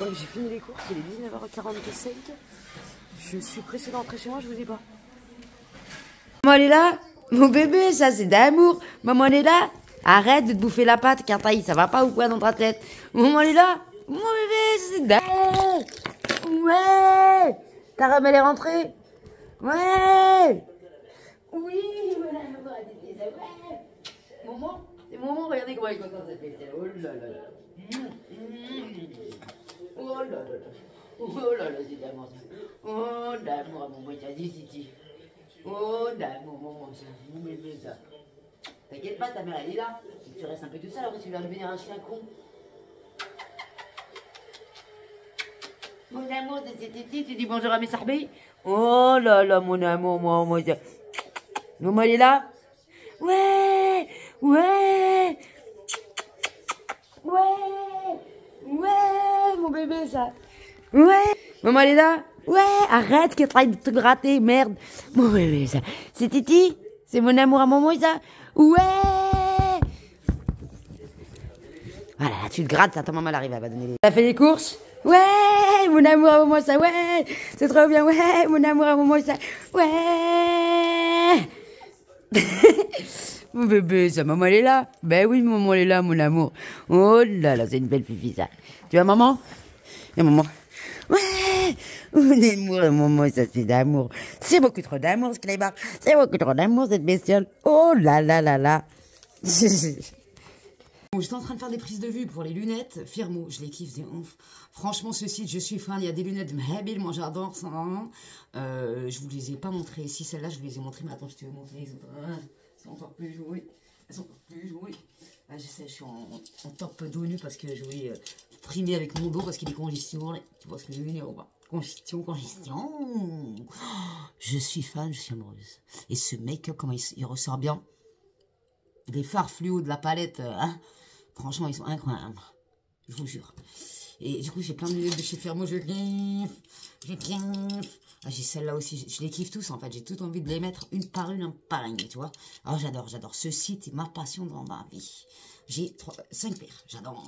Donc j'ai fini les courses, il est 19h45. Je suis pressée d'entrer chez moi, je vous dis pas. Maman elle est là? Mon bébé, ça c'est d'amour. Maman elle est là? Arrête de te bouffer la pâte, Cartaï, ça va pas ou quoi dans ta tête? Maman elle est là? Mon bébé, ça c'est d'amour. Ouais! Ta robe elle est rentrée? Ouais! Oui, voilà, maman, ouais. Maman, c'est maman, regardez comment elle est contente cette bête. Oh là là là. Oh là là là. Oh là là, c'est d'amour ça. Oh d'amour, maman, t'as dit Titi. Oh d'amour, maman, ça. Vous m'aimez ça. T'inquiète pas, ta mère elle est là. Tu restes un peu tout seul, après tu vas devenir un chien con. Mon amour, c'est Titi, tu dis bonjour à mes sarbés. Oh là là, mon amour, moi, ça. Maman, elle est là? Ouais! Ouais! Ouais! Ouais! Mon bébé, ça! Ouais! Maman, elle est là? Ouais! Arrête qu'elle traite de te gratter, merde! Mon bébé, ça! C'est Titi? C'est mon amour à maman, ça? Ouais! Voilà, tu te grattes, ça, ta maman, elle arrive, elle va donner les... T'as fait les courses? Ouais, mon amour, moi ça, ouais. C'est trop bien, ouais. Mon amour, moi ça, ouais. Mon bébé, sa maman elle est là. Ben oui, maman elle est là, mon amour. Oh là là, c'est une belle fille ça. Tu vois maman? Et maman. Ouais, mon amour, maman, ça c'est d'amour. C'est beaucoup trop d'amour ce clébard. C'est beaucoup trop d'amour cette bestiole. Oh là là là là. Bon, j'étais en train de faire des prises de vue pour les lunettes. Firmo, je les kiffe, c'est ouf. Franchement, ce site, je suis fan. Il y a des lunettes Mhabil, moi j'adore ça. Je vous les ai pas montrées. Si celles-là, je vous les ai montrées, mais attends, je te vais montrer. Elles sont encore plus jolies. Elles sont encore plus jolies. Ah, je sais, je suis en top dos nu parce que je voulais frimer avec mon dos parce qu'il est congestion. Tu vois ce que je veux dire ou pas? Congestion. Oh, je suis fan, je suis amoureuse. Et ce make-up, comment il ressort bien. Les fards fluo de la palette, hein. Franchement, ils sont incroyables. Je vous jure. Et du coup, j'ai plein de lunettes de chez Firmo. Je kiffe. Ah, j'ai celle-là aussi. Je les kiffe tous, en fait. J'ai tout envie de les mettre une par une, tu vois. Alors, j'adore. Ce site est ma passion dans ma vie. J'ai 5 paires. J'adore.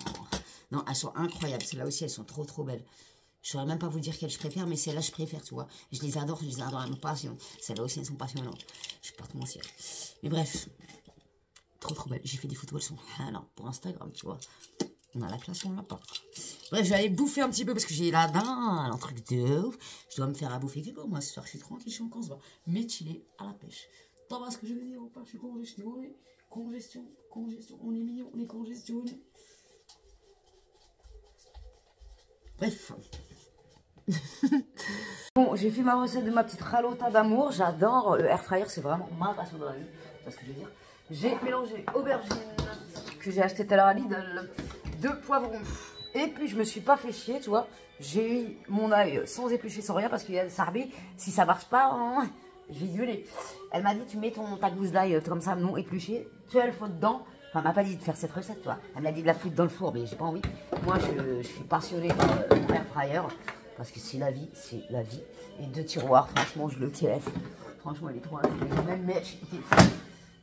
Non, elles sont incroyables. Celles-là aussi, elles sont trop belles. Je ne saurais même pas vous dire quelles je préfère, mais celles-là, je préfère, tu vois. Je les adore à ma passion. Celles-là aussi, elles sont passionnantes. Je ne vais pas te mentir. Mais bref. Trop belle. J'ai fait des photos, elles sont alors pour Instagram, tu vois. On a la classe, on l'a pas. Bref, je vais aller bouffer un petit peu parce que j'ai la dalle, un truc de ouf. Je dois me faire à bouffer quelque chose. Moi, ce soir, je suis tranquille, je suis en camp, mais chiller à la pêche. T'en vois ce que je veux dire ou pas? Je suis congestionné. Congestion. On est mignon, on est congestionné. Bref. Bon, j'ai fait ma recette de ma petite ralota d'amour. J'adore le air fryer, c'est vraiment ma passion de la vie. Parce que je veux dire. J'ai mélangé aubergine que j'ai acheté tout à l'heure à Lidl, 2 poivrons. Et puis je me suis pas fait chier, tu vois. J'ai eu mon ail sans éplucher, sans rien, parce qu'il y a le Sarbi. Si ça marche pas, hein, je vais gueuler. Elle m'a dit, tu mets ta gousse d'ail comme ça, non épluché, tu as le faux dedans. Enfin, elle m'a pas dit de faire cette recette, tu vois. Elle m'a dit de la foutre dans le four, mais j'ai pas envie. Moi, je suis passionnée par le air fryer, parce que c'est la vie, Et 2 tiroirs, franchement, je le kiffe. Franchement, il est trop incroyable. Même Mitch,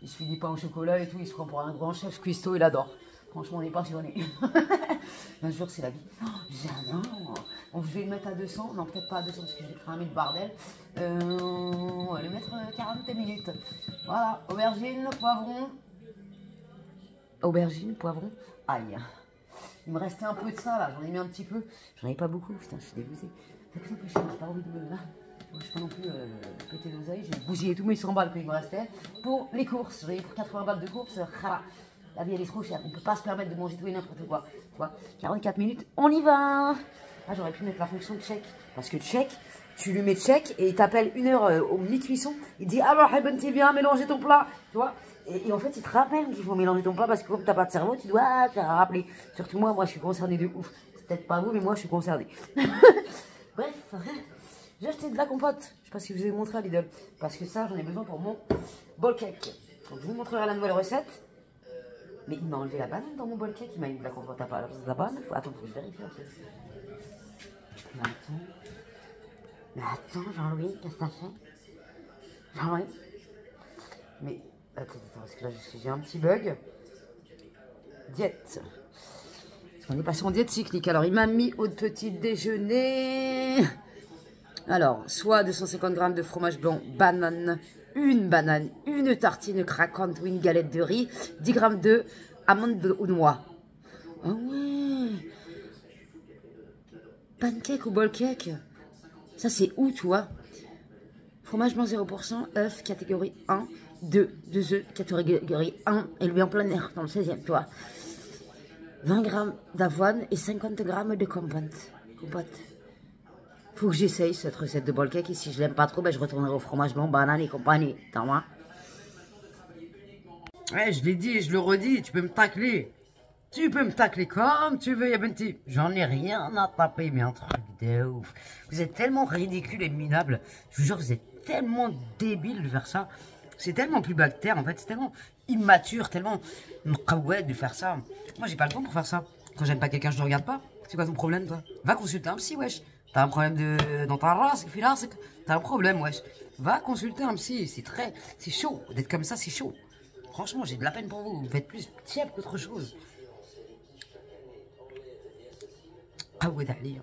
il se fait des pains au chocolat et tout, il se prend pour un grand chef cuistot, il adore. Franchement, on est passionné. Un jour, c'est la vie. Oh, j'adore. On je vais le mettre à 200. Non, peut-être pas à 200 parce que j'ai cramé le bordel. On va le mettre 40 minutes. Voilà, aubergine, poivron. Aïe. Il me restait un peu de ça là, j'en ai mis un petit peu. J'en avais pas beaucoup, putain, je suis dégoûtée. C'est que j'ai pas envie de me là. Je suis pas non plus péter l'oseille, j'ai bousillé tous mes 100 balles qu'il me restait pour les courses. J'en ai pour 80 balles de courses, la vie elle est trop chère, on peut pas se permettre de manger tout et n'importe quoi. Tu vois, 44 minutes, on y va. Ah, j'aurais pu mettre la fonction de check, parce que check, tu lui mets check et il t'appelle 1 heure au mi-cuisson, il dit alors Eben t'es bien mélanger ton plat, tu vois. Et en fait il te rappelle qu'il faut mélanger ton plat parce que comme t'as pas de cerveau, tu dois te rappeler. Surtout moi je suis concernée de ouf. C'est peut-être pas vous, mais moi je suis concernée. Bref. J'ai acheté de la compote, je sais pas si je vous ai montré à Lidl, parce que ça j'en ai besoin pour mon bol cake. Donc je vous montrerai la nouvelle recette. Mais il m'a enlevé la banane dans mon bol cake, il m'a mis de la compote à part de la banane. Attends, faut que je vérifie un peu. Mais attends, Jean-Louis, qu'est-ce que t'as fait? Jean-Louis. Mais attends, parce que là j'ai un petit bug. Diète. Parce qu'on est passé en diète cyclique. Alors il m'a mis au petit déjeuner. Alors, soit 250 g de fromage blanc, une banane, une tartine craquante ou une galette de riz, 10 g de amandes ou noix. Ah ouais. Pancake ou bol cake. Ça, c'est où, toi? Fromage blanc 0%, œuf, catégorie 1, 2 œufs, catégorie 1, élevé en plein air, dans le 16e, toi. 20 g d'avoine et 50 g de compote. Faut que j'essaye cette recette de bol cake et si je l'aime pas trop, ben je retournerai au fromage blanc, banane et compagnie. T'en vois? Ouais, je l'ai dit et je le redis, tu peux me tacler. Tu peux me tacler comme tu veux, Yabenti. J'en ai rien à taper, mais un truc de ouf. Vous êtes tellement ridicule et minable. Je vous jure, vous êtes tellement débile de faire ça. C'est tellement plus bactère, en fait. C'est tellement immature, tellement mkawed de faire ça. Moi, j'ai pas le temps pour faire ça. Quand j'aime pas quelqu'un, je le regarde pas. C'est quoi ton problème, toi? Va consulter un psy, wesh. T'as un problème dans ta race, t'as un problème, wesh. Va consulter un psy, c'est chaud. D'être comme ça, c'est chaud. Franchement, j'ai de la peine pour vous. Vous faites plus tiède qu'autre chose. Ah ouais, d'aller.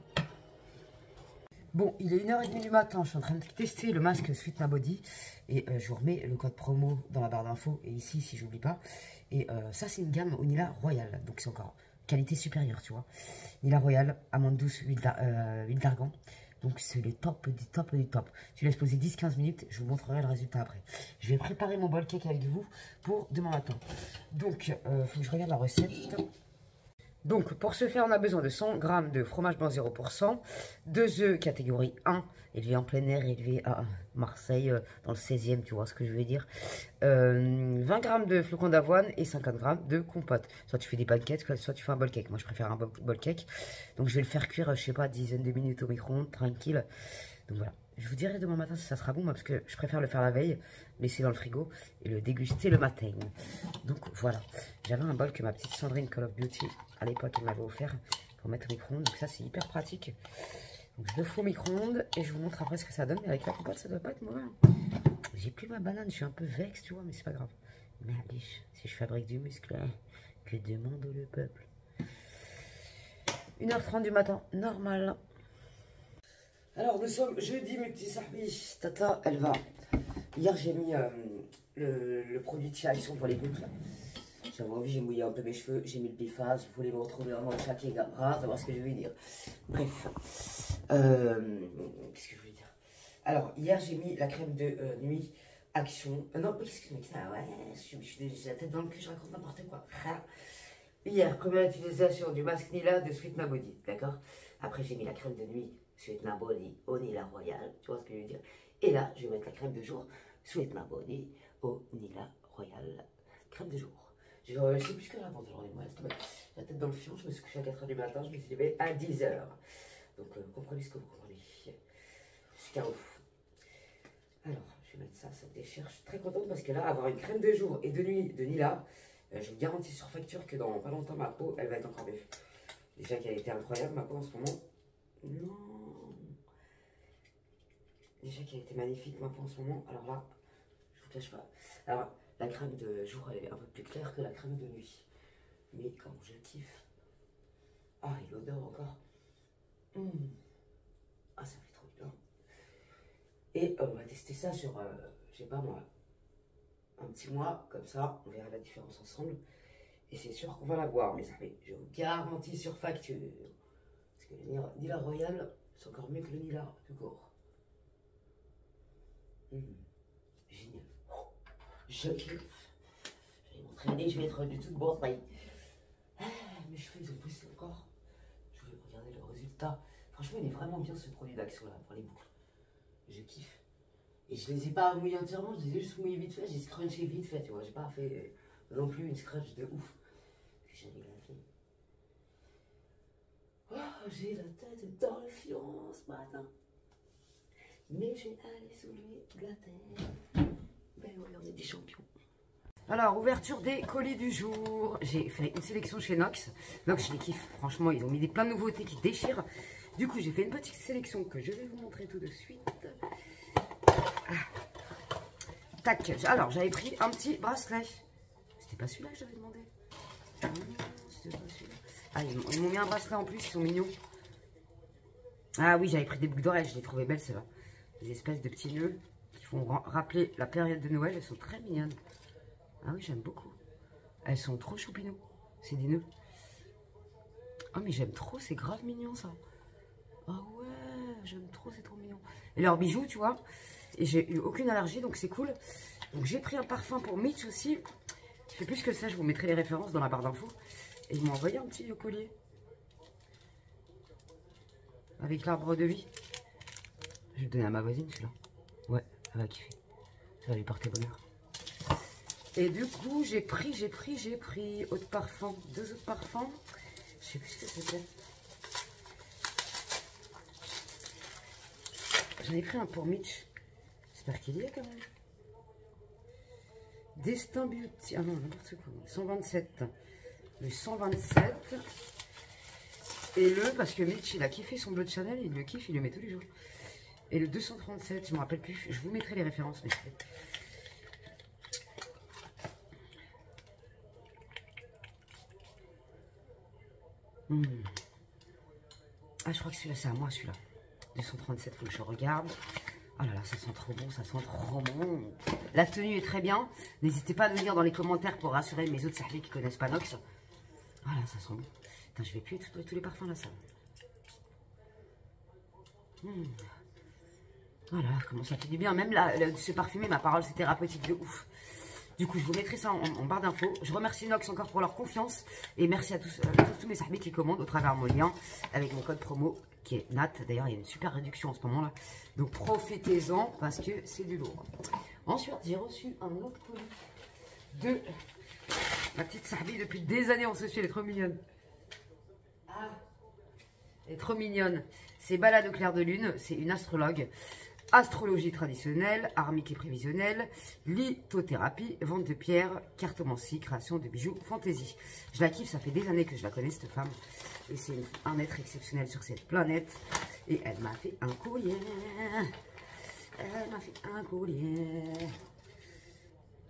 Bon, il est 1h30 du matin, je suis en train de tester le masque Sweet My Body. Et je vous remets le code promo dans la barre d'infos. Et ici, si j'oublie pas. Et ça, c'est une gamme au Nila Royal. Donc, c'est encore qualité supérieure, tu vois. Nila Royal, amande douce, huile d'argan. Donc, c'est le top du top du top. Tu laisses poser 10-15 minutes. Je vous montrerai le résultat après. Je vais préparer mon bol cake avec vous pour demain matin. Donc, il faut que je regarde la recette. Donc, pour ce faire, on a besoin de 100 g de fromage blanc 0%, 2 œufs catégorie 1, élevés en plein air, élevés à Marseille, dans le 16e, tu vois ce que je veux dire. 20 g de flocons d'avoine et 50 g de compote. Soit tu fais des pancakes, soit tu fais un bol cake. Moi, je préfère un bol cake. Donc, je vais le faire cuire, je sais pas, dizaine de minutes au micro-ondes, tranquille. Donc, voilà. Je vous dirai demain matin si ça sera bon, parce que je préfère le faire la veille, laisser dans le frigo et le déguster le matin. Donc voilà, j'avais un bol que ma petite Sandrine Call of Beauty à l'époque elle m'avait offert pour mettre au micro-ondes. Donc ça c'est hyper pratique. Donc je le fous au micro-ondes et je vous montre après ce que ça donne. Mais avec la compote ça doit pas être mauvais. J'ai plus ma banane, je suis un peu vexe tu vois, mais c'est pas grave. Mais allez, si je fabrique du muscle, que demande le peuple. 1h30 du matin, normal. Alors, nous sommes jeudi, mes petits sahbis. Tata, elle va. Hier, j'ai mis le produit de direction pour les boucles. J'avais envie, j'ai mouillé un peu mes cheveux. J'ai mis le biphase. Vous voulez me retrouver en mode chaque gras, savoir ce que je veux dire. Bref. Qu'est-ce que je voulais dire? Alors, hier, j'ai mis la crème de nuit Action. Non, excusez-moi, ouais, j'ai la tête dans le cul, je raconte n'importe quoi. Hier, première utilisation du masque Nila de Sweet My Body. D'accord? Après, j'ai mis la crème de nuit Sweet My Body au Nila Royal, tu vois ce que je veux dire. Et là, je vais mettre la crème de jour Sweet My Body au Nila Royal. Crème de jour. Je sais plus ce que je raconte aujourd'hui. Moi, la tête dans le fion, je me suis couché à 4 h du matin, je me suis levé à 10 h. Donc, comprenez ce que vous comprenez. Jusqu'à ouf. Alors, je vais mettre ça, ça déchire. Je suis très contente parce que là, avoir une crème de jour et de nuit de Nila, je vous garantis sur facture que dans pas longtemps, ma peau, elle va être encore mieux. Déjà qu'elle était incroyable, ma peau en ce moment. Non. Déjà qu'elle était magnifique ma peau en ce moment. Alors là, je vous cache pas. Alors, la crème de jour, elle est un peu plus claire que la crème de nuit. Mais quand je kiffe. Ah, et l'odeur encore. Ah, ça fait trop bien. Et on va tester ça sur, je sais pas moi, un petit mois. Comme ça, on verra la différence ensemble. Et c'est sûr qu'on va la voir, mes amis. Je vous garantis sur facture. Parce que le Nila Royal, c'est encore mieux que le Nila tout court. Génial. Je kiffe. Je vais m'entraîner, je vais être du tout de bon taille. Mes cheveux, ils ont poussé encore. Je voulais regarder le résultat. Franchement, il est vraiment bien ce produit d'Action là pour les boucles. Je kiffe. Et je les ai pas mouillés entièrement, je les ai juste mouillés vite fait. J'ai scrunché vite fait, tu vois. J'ai pas fait non plus une scratch de ouf. J'ai la vie. Oh, j'ai la tête dans le fion ce matin. Mais je vais aller soulever de la terre. Ben oui, on est des champions. Alors, ouverture des colis du jour. J'ai fait une sélection chez Nox. Nox, je les kiffe. Franchement, ils ont mis plein de nouveautés qui déchirent. Du coup, j'ai fait une petite sélection que je vais vous montrer tout de suite. Tac. Alors, j'avais pris un petit bracelet. C'était pas celui-là que j'avais demandé. Non, c'était pas celui-là. Ah, ils m'ont mis un bracelet en plus, ils sont mignons. Ah oui, j'avais pris des boucles d'oreilles, je les trouvais belles, celles-là. Des espèces de petits nœuds qui font rappeler la période de Noël. Elles sont très mignonnes. Ah oui, j'aime beaucoup. Elles sont trop choupinous. C'est des nœuds. Ah, mais j'aime trop, c'est grave mignon, ça. Ah ouais, j'aime trop, c'est trop mignon. Et leurs bijoux, tu vois. Et j'ai eu aucune allergie, donc c'est cool. Donc j'ai pris un parfum pour Mitch aussi. Je sais plus ce que c'est, je vous mettrai les références dans la barre d'infos. Et ils m'ont envoyé un petit collier. Avec l'arbre de vie. Je vais le donner à ma voisine, celui-là. Ouais, elle va kiffer. Ça va lui porter bonheur. Et du coup, j'ai pris eau de parfum. 2 autres parfums. Je sais plus ce que c'était. J'en ai pris un pour Mitch. J'espère qu'il y est quand même. Destin Beauty. Ah non, n'importe quoi. 127. Le 127. Et le, parce que Mitch, il a kiffé son bleu de Chanel. Il le kiffe, il le met tous les jours. Et le 237, je me rappelle plus. Je vous mettrai les références. Mais... Ah, je crois que celui-là, c'est à moi, celui-là. 237, faut que je regarde. Oh là là, ça sent trop bon, ça sent trop bon. La tenue est très bien. N'hésitez pas à nous dire dans les commentaires pour rassurer mes autres sahbis qui connaissent pas Nox. Voilà, ça sent bon. Putain, je vais plus explorer tous les parfums là, ça. Voilà, comment ça fait du bien. Même là, se parfumer, ma parole, c'est thérapeutique de ouf. Du coup, je vous mettrai ça en barre d'infos. Je remercie Nox encore pour leur confiance. Et merci à tous mes sahbis qui commandent au travers de mon lien avec mon code promo qui est Nat. D'ailleurs, il y a une super réduction en ce moment-là. Donc, profitez-en parce que c'est du lourd. Ensuite, j'ai reçu un autre colis de ma petite sahbi. Depuis des années, on se suit. Elle est trop mignonne. Ah, elle est trop mignonne. C'est Balade au clair de lune. C'est une astrologue. Astrologie traditionnelle, armique et prévisionnelle, lithothérapie, vente de pierres, cartomancie, création de bijoux, fantaisie. Je la kiffe, ça fait des années que je la connais cette femme. Et c'est un être exceptionnel sur cette planète. Et elle m'a fait un courrier. Elle m'a fait un courrier.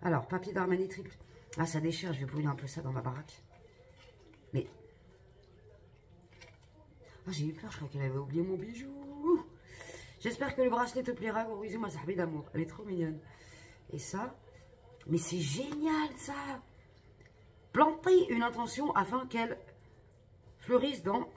Alors, papier d'Armani triple. Ah, ça déchire, je vais brûler un peu ça dans ma baraque. Mais... Ah, j'ai eu peur, je crois qu'elle avait oublié mon bijou. J'espère que le bracelet te plaira. Gros bisous, ma sahbi d'amour. Elle est trop mignonne. Et ça, mais c'est génial ça. Plantez une intention afin qu'elle fleurisse dans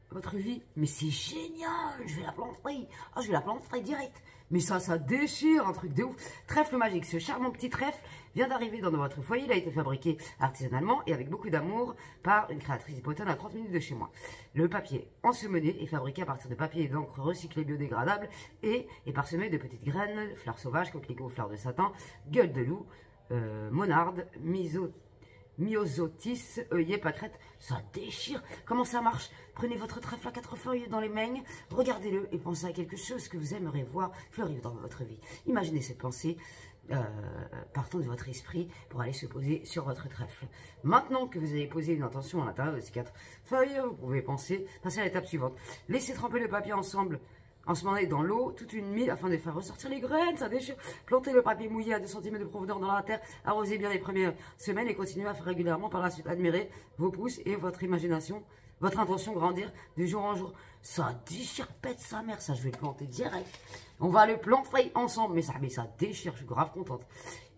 votre vie. Mais c'est génial. Je vais la planter. Ah, je vais la planter direct. Mais ça déchire, un truc de ouf. Trèfle magique. Ce charmant petit trèfle vient d'arriver dans votre foyer. Il a été fabriqué artisanalement et avec beaucoup d'amour par une créatrice hippotone à 30 minutes de chez moi. Le papier ensemené est fabriqué à partir de papier et d'encre recyclé biodégradable et est parsemé de petites graines, fleurs sauvages, coquelicots, fleurs de satin, gueule de loup, monarde, myosotis, œillet, pâquerette. Ça déchire. Comment ça marche? Prenez votre trèfle à 4 feuilles dans les mains, regardez-le et pensez à quelque chose que vous aimeriez voir fleurir dans votre vie. Imaginez cette pensée partant de votre esprit pour aller se poser sur votre trèfle. Maintenant que vous avez posé une intention à l'intérieur de ces 4 feuilles, vous pouvez passer à l'étape suivante. Laissez tremper le papier ensemble en ce moment dans l'eau toute une nuit afin de faire ressortir les graines, ça déchire. Plantez le papier mouillé à 2 cm de profondeur dans la terre, arrosez bien les premières semaines et continuez à faire régulièrement. Par la suite, admirez vos pouces et votre imagination, votre intention grandir de jour en jour. Ça déchire, pète sa mère, ça je vais le planter direct. On va le planter ensemble, mais ça déchire, je suis grave contente.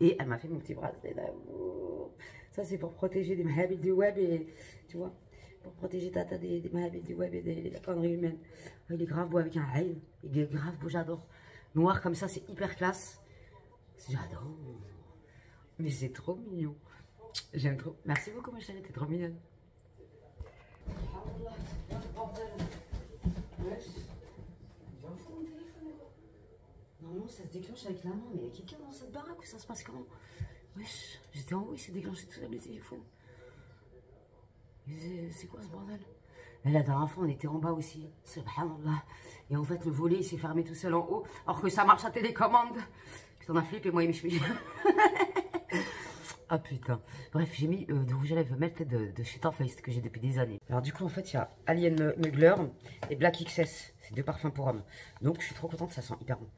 Et elle m'a fait mon petit bracelet d'amour. Ça c'est pour protéger des mahabits du web et tu vois. Pour protéger Tata des mahabits du web et de la connerie humaine. Il est grave beau avec un haïl. Il est grave beau, j'adore. Noir comme ça, c'est hyper classe. J'adore. Mais c'est trop mignon. J'aime trop. Merci beaucoup, ma chérie, t'es trop mignonne. Normalement, ça se déclenche avec la main, mais il y a quelqu'un dans cette baraque où ça se passe comment? Wesh, j'étais en haut, il s'est déclenché tout seul le téléphone. C'est quoi ce bordel? Mais la dernière fois, on était en bas aussi. Subhanallah. Et en fait, le volet, il s'est fermé tout seul en haut. Alors que ça marche à télécommande. Putain, on a flippé, moi et mes chevilles. Ah putain. Bref, j'ai mis de rouge à lèvres Melted de chez Too Faced que j'ai depuis des années. Alors du coup, en fait, il y a Alien Mugler et Black XS. C'est 2 parfums pour hommes. Donc, je suis trop contente, ça sent hyper bon.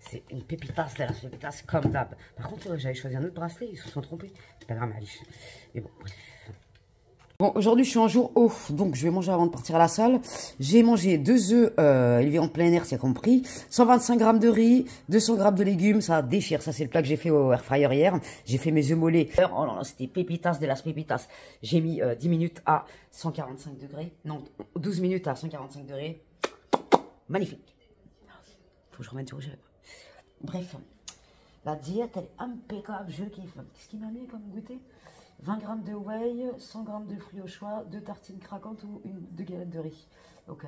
C'est une pépitas de la pépitas comme d'hab. Par contre, j'avais choisi un autre bracelet, ils se sont trompés. C'est pas grave, Alice. Mais bon, bref. Bon, aujourd'hui, je suis un jour off, donc je vais manger avant de partir à la salle. J'ai mangé 2 œufs élevés en plein air, c'est compris. 125 g de riz, 200 g de légumes, ça déchire. Ça, c'est le plat que j'ai fait au air fryer hier. J'ai fait mes œufs mollets. Oh là là, c'était pépitas de las pépitas. J'ai mis 10 minutes à 145 degrés. Non, 12 minutes à 145 degrés. Magnifique. Faut que je remette du rouge à lèvres. Bref, la diète, elle est impeccable, je kiffe. Qu'est-ce qu'il m'a mis comme goûter? 20 g de whey, 100 g de fruits au choix, 2 tartines craquantes ou 2 galettes de riz. Ok.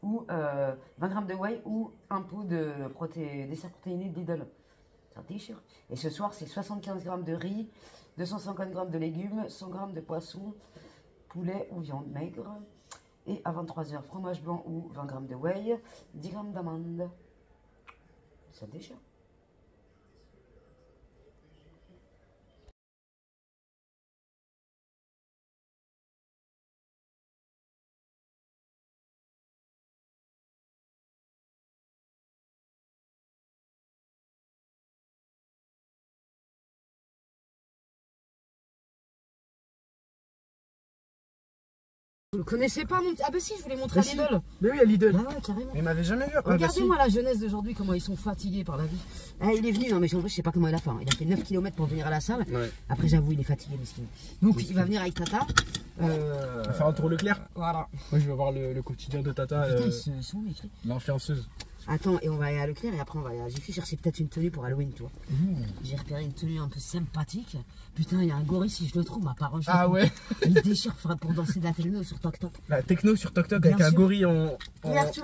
Ou 20 g de whey ou un pot de dessert protéiné de Lidl. Ça déchire. Et ce soir, c'est 75 g de riz, 250 g de légumes, 100 g de poisson, poulet ou viande maigre. Et à 23 h, fromage blanc ou 20 g de whey, 10 g d'amandes. Ça déchire. Vous le connaissez pas, mon petit... Ah bah si, je voulais montrer à Lidl. Mais oui, à Lidl. Ah ouais, carrément. Il m'avait jamais vu après. Regardez-moi la jeunesse d'aujourd'hui, comment ils sont fatigués par la vie. Ah, il est venu, non mais en vrai, je sais pas comment il a fait. Il a fait 9 km pour venir à la salle. Ouais. Après, j'avoue, il est fatigué, mesquin. Donc, il va venir avec Tata. On va faire un tour Leclerc. Voilà. Moi, je vais voir le quotidien de Tata, Putain, ils sont où, les clés? l'influenceuse. Attends, et on va aller à Leclerc et après on va aller à Jiffy chercher peut-être une tenue pour Halloween, tu vois. J'ai repéré une tenue un peu sympathique. Putain, il y a un gorille, si je le trouve, ma parole. Ah ouais. Il déchire pour danser de la techno sur Tok Tok. La techno sur Tok Tok Bien avec un sûr. gorille en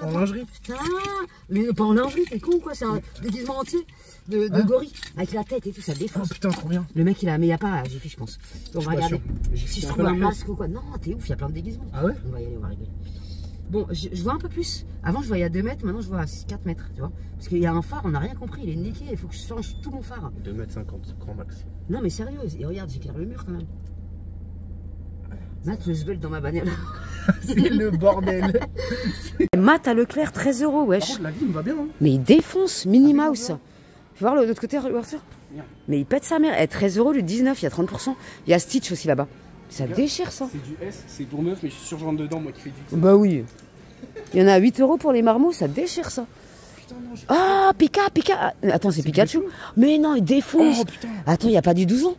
lingerie. Putain, mais pas en lingerie, t'es con quoi, c'est un déguisement entier de gorille. Avec la tête et tout, ça Oh défonce. putain, trop bien. Le mec il a, mais il n'y a pas à Jiffy, je pense. On va regarder. Si je un trouve peu un la masque ou quoi. Non, t'es ouf, il y a plein de déguisements. Ah ouais. On va y aller, on va rigoler. Bon, je vois un peu plus. Avant, je voyais à 2 mètres, maintenant, je vois à 4 mètres, tu vois. Parce qu'il y a un phare, on n'a rien compris, il est niqué, il faut que je change tout mon phare. 2,50 m, grand max. Non, mais sérieux, et regarde, j'éclaire le mur quand même. Matt le sbel dans ma bagnole. C'est le bordel. Matt à Leclerc, 13 €, Par wesh. contre, la vie me va bien. Hein. Mais il défonce, Minnie Mouse. Tu vas voir l'autre côté, l'ouverture. Mais il pète sa mère. Eh, 13 €, le 19, il y a 30%. Il y a Stitch aussi là-bas. Ça déchire ça. C'est du S, c'est pour meuf, mais je suis sûr, je rentre dedans, moi qui fais du. Bah oui. Il y en a à 8 € pour les marmots, ça déchire ça. Putain, non, j'ai. Ah, Pika. Attends, c'est Pikachu. Mais non, il défonce. Oh putain. Attends, il n'y a pas du 12 ans.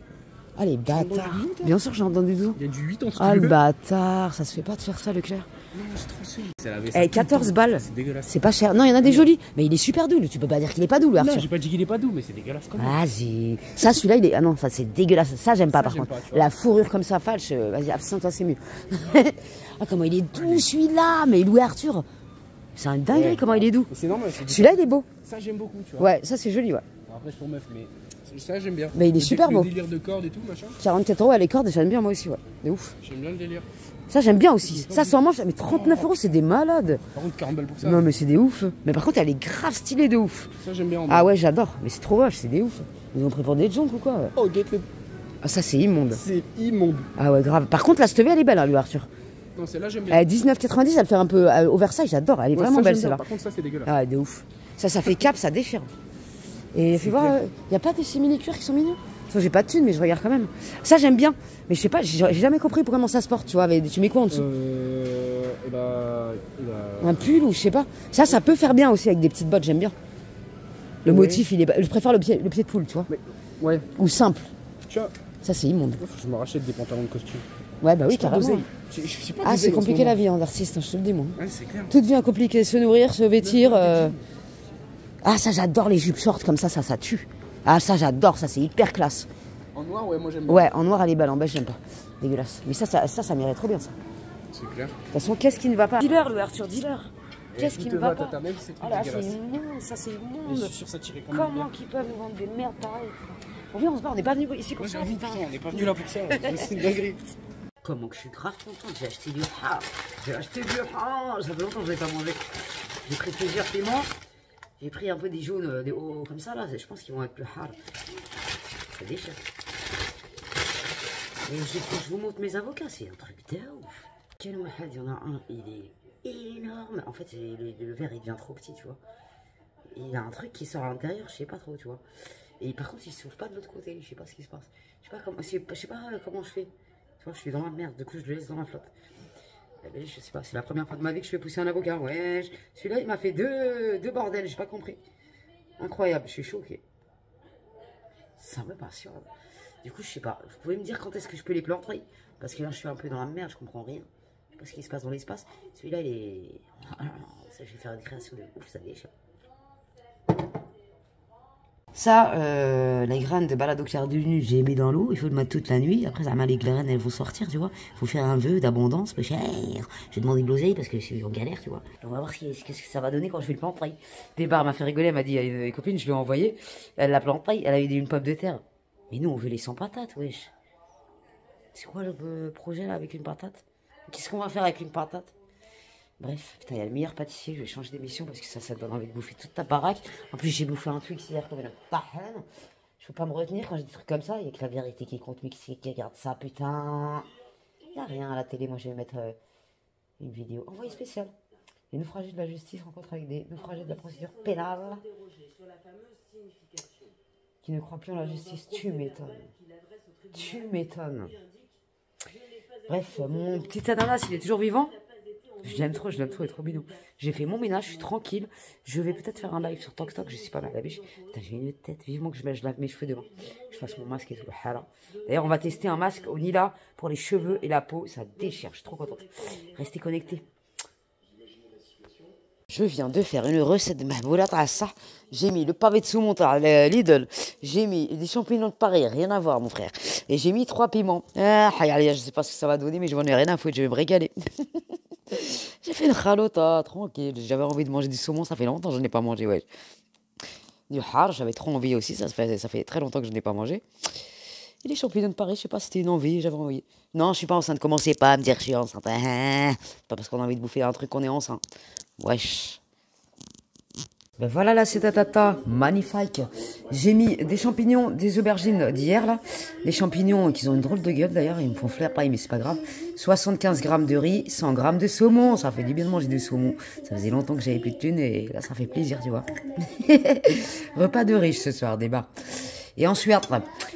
Ah, les bâtards. Bien sûr, j'ai entendu 12 ans. Il y a du 8 entre Ah, les le deux. bâtard. Ça se fait pas de faire ça, Leclerc. Non, c'est trop sûr. C'est la Eh, 14 balles. C'est dégueulasse. C'est pas cher. Non, il y en a des jolis. Mais il est super doux. Tu peux pas dire qu'il est pas doux, le Non, Arthur. j'ai pas dit qu'il est pas doux, mais c'est dégueulasse quand même. Vas-y. Ça, celui-là, il est. Ah non, ça, c'est dégueulasse. Ça, j'aime pas, par j'aime contre. pas, tu vois. La fourrure comme ça, falche. Vas-y, absente-toi, c'est mieux. Ah, comment il est doux, celui-là. Mais Louis Arthur. C'est un dinguerie, comment il est doux. Mais c'est normal. Celui-là, il est beau. Ça, j'aime beaucoup, tu vois. Ouais, ça, c'est joli, ouais. Alors après, c'est pour meuf, mais ça, j'aime bien. Mais il est super beau. Le délire de cordes et tout, machin. 44 € à les cordes, j'aime bien, moi aussi, ouais. De ouf. J'aime bien le délire. Ça, j'aime bien aussi. Ça, sans manche, mais 39 €, c'est des malades. Par contre, 40 balles pour ça. Non, mais c'est des ouf. Mais par contre, elle est grave stylée de ouf. Ça, j'aime bien. Ah ouais, j'adore. Mais c'est trop moche, c'est des ouf. Ils ont pris pour des jonques ou quoi? Oh, get le. Ah, ça, c'est immonde. C'est immonde. Ah ouais, grave. Par contre, la stevie, elle est belle, hein, lui, Arthur. Non, celle-là, j'aime bien. 19,90, elle fait un peu au Versailles, j'adore. Elle est Ouais, vraiment ça, belle, j'aime bien. celle-là. Par contre, ça, c'est dégueulasse. Ah, de ouf. Ça fait cap, ça déchire. Et fais voir, il n'y a pas des simili-cuirs qui sont mignons? J'ai pas de thunes, mais je regarde quand même. Ça, j'aime bien. Mais je sais pas, j'ai jamais compris comment ça se porte, tu vois. Tu mets quoi en dessous? Un pull ou je sais pas. Ça peut faire bien aussi avec des petites bottes, j'aime bien. Le motif, il est. Je préfère le pied de poule, tu vois. Mais, ouais. Ou simple. Tu vois, Ça, c'est immonde. faut que je me rachète des pantalons de costume. Ouais, bah oui, J'ai pas carrément. d'oseille. Je sais pas Ah, c'est d'oseille en ce compliqué la moment. vie en d'artiste, hein, je te le dis, moi. Ouais, c'est clair. Tout devient compliqué. Se nourrir, se vêtir. Ah, ça, j'adore les jupes shorts comme ça tue. Ah, ça, j'adore, ça, c'est hyper classe. En noir, ouais, moi j'aime bien. Ouais, en noir, elle est belle, en beige, j'aime pas. Dégueulasse. Mais ça m'irait trop bien, ça. De C'est clair. toute façon, qu'est-ce qui ne va pas? Dealer, le Arthur, dealer. Qu'est-ce qui ne va pas? T'as même ces trucs Oh là, c'est dégueulasses. immonde, ça, c'est Et immonde. je suis sûr que ça tirait comme Comment qu'ils peuvent nous vendre des merdes pareilles? On vient, on se barre, on n'est pas venu ici pour Moi, ça, j'avoue, putain. putain, on n'est pas venu là pour ça. C'est une dinguerie. Comment que je suis grave contente, j'ai acheté du har. J'ai acheté du har. Ça fait longtemps que je n'ai pas mangé. J'ai pris plusieurs piments. J'ai pris un peu des jaunes, des hauts comme ça là. Je pense qu'ils vont être plus hard. Ça déchire. Et je vous montre mes avocats, c'est un truc de ouf. Quel wahad, il y en a un, il est énorme. En fait, le verre il devient trop petit, tu vois. Et il y a un truc qui sort à l'intérieur, je sais pas trop, tu vois. Et par contre, il s'ouvre pas de l'autre côté, je sais pas ce qui se passe. Je sais pas comment je fais. Tu vois, je suis dans la merde, du coup, je le laisse dans la flotte. Eh ben, je sais pas, c'est la première fois de ma vie que je fais pousser un avocat. Ouais, celui-là, il m'a fait deux bordels, j'ai pas compris. Incroyable, je suis choqué. Ça me passionne. Du coup, je sais pas. Vous pouvez me dire quand est-ce que je peux les planter? Parce que là, je suis un peu dans la merde, je comprends rien. Je sais pas ce qui se passe dans l'espace. Celui-là, il est. Ça, je vais faire une création de ouf, ça déchire. Ça, les graines de balade au clair de lune, j'ai mis dans l'eau. Il faut le mettre toute la nuit. Après, ça les graines, elles vont sortir, tu vois. Il faut faire un vœu d'abondance, peu cher. J'ai demandé de l'oseille parce que c'est en galère, tu vois. On va voir ce que ça va donner quand je vais le planter. Débar m'a fait rigoler, elle m'a dit à une copine, je lui ai envoyé. Elle l'a planté, elle a eu une pomme de terre. Mais nous, on veut les sans patates, wesh. C'est quoi le projet là avec une patate? Qu'est-ce qu'on va faire avec une patate? Bref, putain, il y a le meilleur pâtissier, je vais changer d'émission parce que ça donne envie de bouffer toute ta baraque. En plus, j'ai bouffé un truc hier comme une tahane. Je peux pas me retenir quand je dis des trucs comme ça. Il y a que la vérité qui compte, mais qui regarde ça, putain. Il n'y a rien à la télé, moi je vais mettre une vidéo. Envoyé spécial. Les naufragés de la justice rencontrent avec des naufragés de la procédure pénale qui ne croient plus en la justice. Tu m'étonnes. Tu m'étonnes. Bref, mon petit ananas, il est toujours vivant. Je l'aime trop, il est trop bidon. J'ai fait mon ménage, je suis tranquille. Je vais peut-être faire un live sur TokTok, je sais pas, la biche. Putain, j'ai une tête, vivement que je lave mes cheveux demain. Je fasse mon masque et tout. D'ailleurs, on va tester un masque au Nila pour les cheveux et la peau. Ça déchire, je suis trop contente. Restez connectés. Je viens de faire une recette de mahboulat à ça. J'ai mis le pavé de saumon à Lidl. J'ai mis des champignons de Paris, rien à voir mon frère. Et j'ai mis 3 piments. Je sais pas ce que ça va donner, mais je n'en ai rien à foutre, je vais me régaler. J'ai fait une chalota, tranquille. J'avais envie de manger du saumon, ça fait longtemps que je n'ai pas mangé, ouais. Du har, j'avais trop envie aussi, ça fait très longtemps que je n'ai pas mangé. Et les champignons de Paris, je sais pas si c'était une envie, j'avais envie. Non, je suis pas enceinte, commencez pas à me dire que je suis enceinte. Pas parce qu'on a envie de bouffer un truc qu'on est enceinte. Wesh. Ben voilà là, c'est tata, magnifique. J'ai mis des champignons, des aubergines d'hier là. Les champignons qui ont une drôle de gueule d'ailleurs, ils me font flair pareil, mais c'est pas grave. 75 grammes de riz, 100 grammes de saumon. Ça fait du bien de manger du saumon. Ça faisait longtemps que j'avais plus de thunes et là ça fait plaisir, tu vois. Repas de riche ce soir, débat. Et ensuite,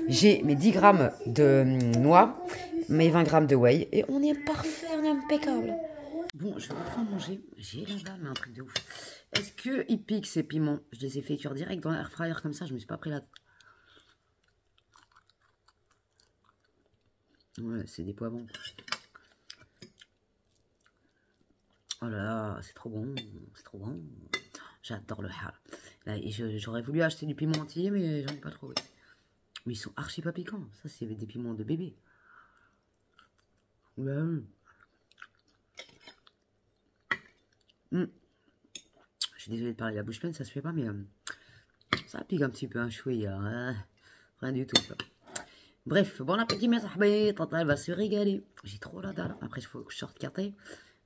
j'ai mes 10 grammes de noix, mes 20 grammes de whey. Et on est parfait, on est impeccable. Bon, je vais enfin manger. J'ai la dalle, mais un truc de ouf. Est-ce qu'ils piquent ces piments? Je les ai fait cuire direct dans l'air fryer comme ça, je me suis pas pris la... Ouais, c'est des poivrons. Oh là là, c'est trop bon, c'est trop bon. J'adore le hal. Là, j'aurais voulu acheter du piment entier, mais j'en ai pas trouvé. Mais ils sont archi pas piquants. Ça, c'est des piments de bébé. Ouais. Je suis désolé de parler la bouche pleine, ça se fait pas, mais ça pique un petit peu un chouïa. Rien du tout. Ça. Bref, bon appétit, mes sahbés. Tata, elle va se régaler. J'ai trop la dalle. Après, il faut que je sorte carté.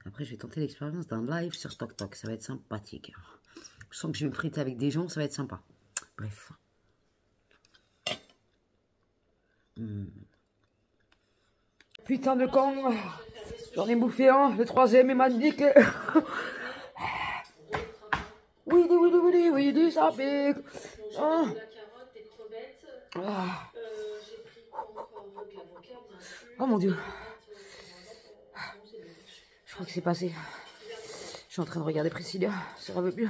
Après, je vais tenter l'expérience d'un live sur TokTok. Ça va être sympathique. Je sens que je vais me prêter avec des gens, ça va être sympa. Bref. Putain de con. J'en ai bouffé un. Le troisième, il m'a dit que... Oui, ça pique. Oh. Oh mon Dieu. Je crois que c'est passé. Je suis en train de regarder Priscilla. Ça va mieux.